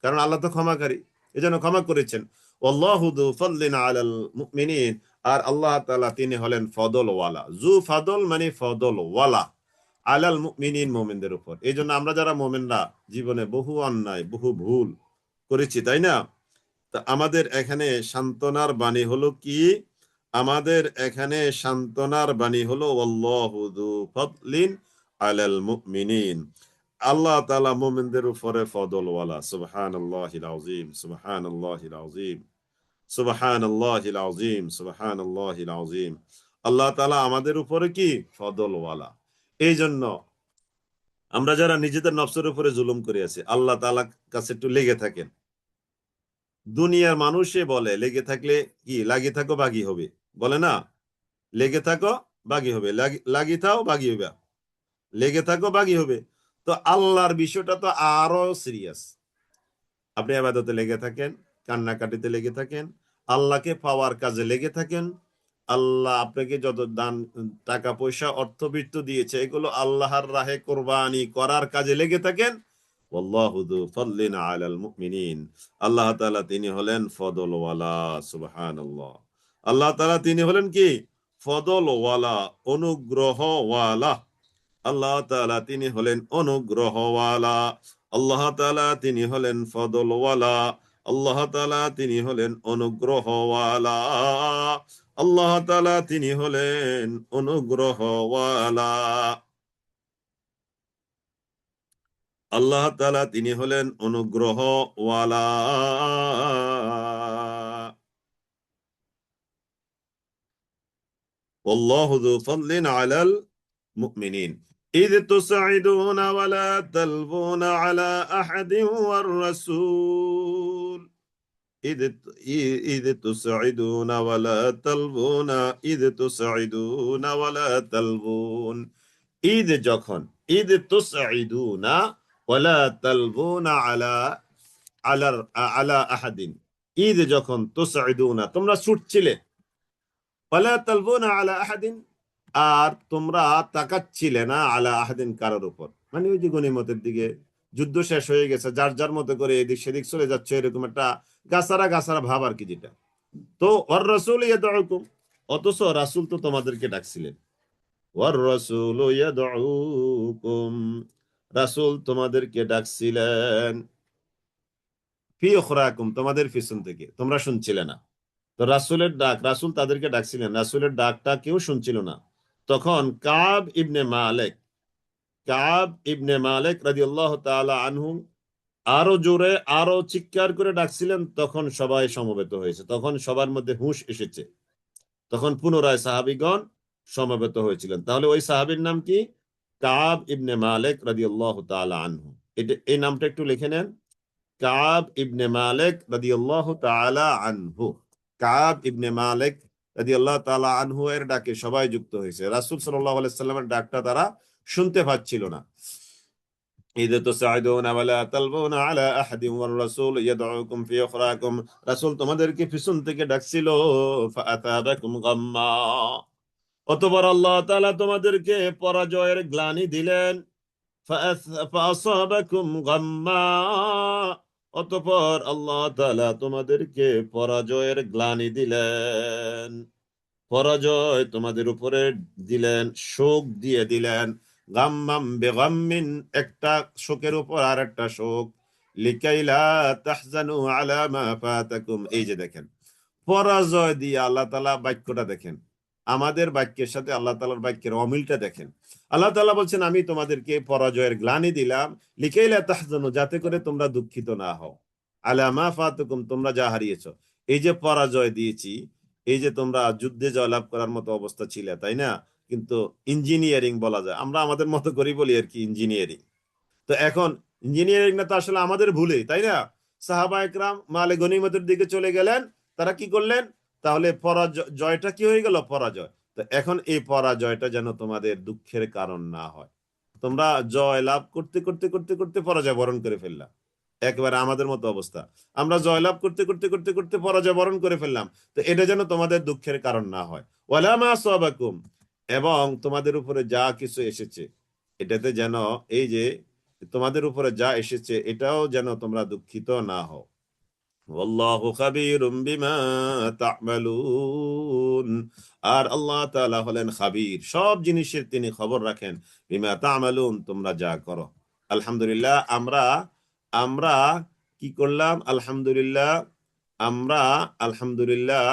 কারণ আল্লাহ তো ক্ষমাকারী এজন্য ক্ষমা করেছেন। আল্লাহু যু ফাদলিন আলাল মুমিনিন আর আল্লাহ তাআলা তিনি হলেন ফদলওয়ালা, যু ফাদল মানে ফদলওয়ালা আলাল মুমিনিন মুমিনদের উপর। এইজন্য আমরা যারা মুমিনরা জীবনে বহু অন্যায় বহু ভুল করেছি তাই না, তা আমাদের এখানে সান্ত্বনার বাণী হলো কি, আমাদের এখানে সান্ত্বনার বাণী হলো আল্লাহু যু ফাদলিন আলাল মুমিনিন আল্লাহ তাআলা মুমিনদের উপরে ফদলওয়ালা। সুবহানাল্লাহিল আযীম সুবহানাল্লাহিল আযীম সুবহানাল্লাহিল আযীম সুবহানাল্লাহিল আযীম আল্লাহ তাআলা আমাদের উপরে কি ফদলওয়ালা। এই জন্য আমরা যারা নিজেদের নফসের উপরে জুলুম করে আছি আল্লাহ তাআলার কাছে একটু লেগে থাকেন। দুনিয়ার মানুষে বলে লেগে থাকলে কি, লাগিয়ে থাকো বাগী হবে, বলে না লেগে থাকো বাগী হবে, লাগি থাও বাগী হইবা, লেগে থাকো বাগী হবে। তো আল্লাহর বিষয়টা তো আরো সিরিয়াস। আপনি আবাদতে লেগে থাকেন, কান্নাকাটিতে লেগে থাকেন, আল্লাহকে পাওয়ার কাজে লেগে থাকেন, আল্লাহ আপনাকে যত দান, টাকা পয়সা অর্থবিত্ত দিয়েছে এগুলো আল্লাহর রাহে কোরবানি করার কাজে লেগে থাকেন। ওয়াল্লাহু যু ফাদলিন আলাল মুমিনিন। আল্লাহ তাআলা তিনি হলেন ফদলওয়ালা। সুবহানাল্লাহ। আল্লাহ তাআলা তিনি হলেন কি? ফদলওয়ালা, অনুগ্রহওয়ালা। আল্লাহ তাআলা তিনি হলেন অনুগ্রহওয়ালা। আল্লাহ তাআলা তিনি হলেন ফদলওয়ালা। আল্লাহ তাআলা তিনি হলেন অনুগ্রহওয়ালা। আল্লাহ তাআলা তিনি হলেন অনুগ্রহওয়ালা। আল্লাহ তাআলা তিনি হলেন অনুগ্রহওয়ালা। والله ذو فضل على المؤمنين إذ تسعدون ولا تلوون على أحد والرسول إذ إذ تسعدون ولا تلوون إذ تسعدون ولا تلوون ঈদ যখন, ঈদ তুসঈদুনা ওয়ালা তালবুনা আলা আলা আহাদিন, ঈদ যখন তুসঈদুনা তোমরা ছুটছিলে, ওয়ালা তালবুনা আলা আহাদিন আর তোমরা তাকাচ্ছিলে না, আলা আহাদিন কারোর উপর, মানে ওই যে গনিমতের দিকে, যুদ্ধ শেষ হয়ে গেছে, যার যার মতো করে এদিক সেদিক চলে যাচ্ছে, এরকম একটা গাছারা গাছারা ভাব আর কি যেটা। তো ওয়ার রাসূল ইয়াদউকুম, অথচ রাসূল তো তোমাদেরকে ডাকছিলেন। ওয়ার রাসূলু ইয়াদউকুম, রাসূল তোমাদেরকে ডাকছিলেন। ফি উখরাকুম, তোমাদের পিছন থেকে, তোমরা শুনছিলে না। তো রাসূলের ডাক, রাসূল তাদেরকে ডাকছিলেন, রাসূলের ডাকটা কেউ শুনছিল না। তখন কাব ইবনে মালিক রাদিয়াল্লাহু তাআলা আনহু আরো জোরে আরো চিৎকার করে ডাকছিলেন, তখন সবাই সমবেত হয়েছে, তখন সবার মধ্যে হুঁশ এসেছে, তখন পুনরায় সাহাবীগণ সমবেত হয়েছিলেন। তাহলে ওই সাহাবীর নাম কি? কাব ইবনে মালিক রাদিয়াল্লাহু তাআলা আনহু। এটা, এই নামটা একটু লিখে নেন, কাব ইবনে মালিক রাদিয়াল্লাহু তাআলা আনহু। কাব ইবনে মালিক রাদিয়াল্লাহু তাআলা আনহু এর ডাকে সবাই যুক্ত হয়েছে। রাসূল সাল্লাল্লাহু আলাইহি সাল্লামের ডাকটা তারা শুনতে পাচ্ছিল না। إذ تسعدون ولا تلوون على أحد والرسول يدعوكم في أخراكم, রাসূল তোমাদেরকে পিছন থেকে ডাকছিল, فأثابكم غمّا, অতঃপর আল্লাহ তাআলা তোমাদেরকে পরাজয়ের গ্লানি দিলেন। فأصابكم غمّا, অতঃপর আল্লাহ তাআলা তোমাদেরকে পরাজয়ের গ্লানি দিলেন, পরাজয় তোমাদের উপরে দিলেন, শোক দিয়ে দিলেন। গাম্মাম বেগাম্মিন, একটা শোকের উপর আর একটা শোক। লিকাইলা তাহজানু আলা মা ফাতাকুম, এই যে দেখেন পরাজয় দিয়ে আল্লাহ তাআলা বাক্যটা দেখেন, আমাদের বাক্যের সাথে আল্লাহ তাআলার বাক্যের অমিলটা দেখেন। আল্লাহ তাআলা বলছেন আমি তোমাদেরকে পরাজয়ের গ্লানি দিলাম, লিকাইলা তাহজানু, যাতে করে তোমরা দুঃখিত না হও, আলা মা ফাতাকুম, তোমরা যা হারিয়েছো। এই যে পরাজয় দিয়েছি, এই যে তোমরা যুদ্ধে জয়লাভ করার মতো অবস্থা ছিল, তাই না? কিন্তু ইঞ্জিনিয়ারিং বলা যায়, আমরা আমাদের মতো করি বলি আর কি, ইঞ্জিনিয়ারিং। তো এখন ইঞ্জিনিয়ারিং না তো আসলে আমাদের ভুলে, তাই না? সাহাবা একরাম মালে গনিমতের দিকে চলে গেলেন, তারা কি করলেন? তাহলে জয়টা কি হয়ে গেল? পরাজয়। তো এখন এই পরাজয়টা যেন তোমাদের দুঃখের কারণ না হয়। তোমরা জয় লাভ করতে করতে করতে করতে পরাজয় বরণ করে ফেললাম, একেবারে আমাদের মতো অবস্থা। আমরা জয়লাভ করতে করতে করতে করতে পরাজয় বরণ করে ফেললাম, তো এটা যেন তোমাদের দুঃখের কারণ না হয়। ওয়ালা মা আসাবাকুম, এবং তোমাদের উপরে যা কিছু এসেছে এটাতে যেন, এই যে তোমাদের উপরে যা এসেছে এটাও যেন তোমরা দুঃখিত না হও। ওয়াল্লাহু খাবীরুম বিমা তা'মালুন, আর আল্লাহ তাআলা হলেন খাবীর, সব জিনিসের তিনি খবর রাখেন। বিমা তা'মালুন, তোমরা যা করো। আলহামদুলিল্লাহ, আমরা আমরা কি করলাম? আলহামদুলিল্লাহ, আমরা আলহামদুলিল্লাহ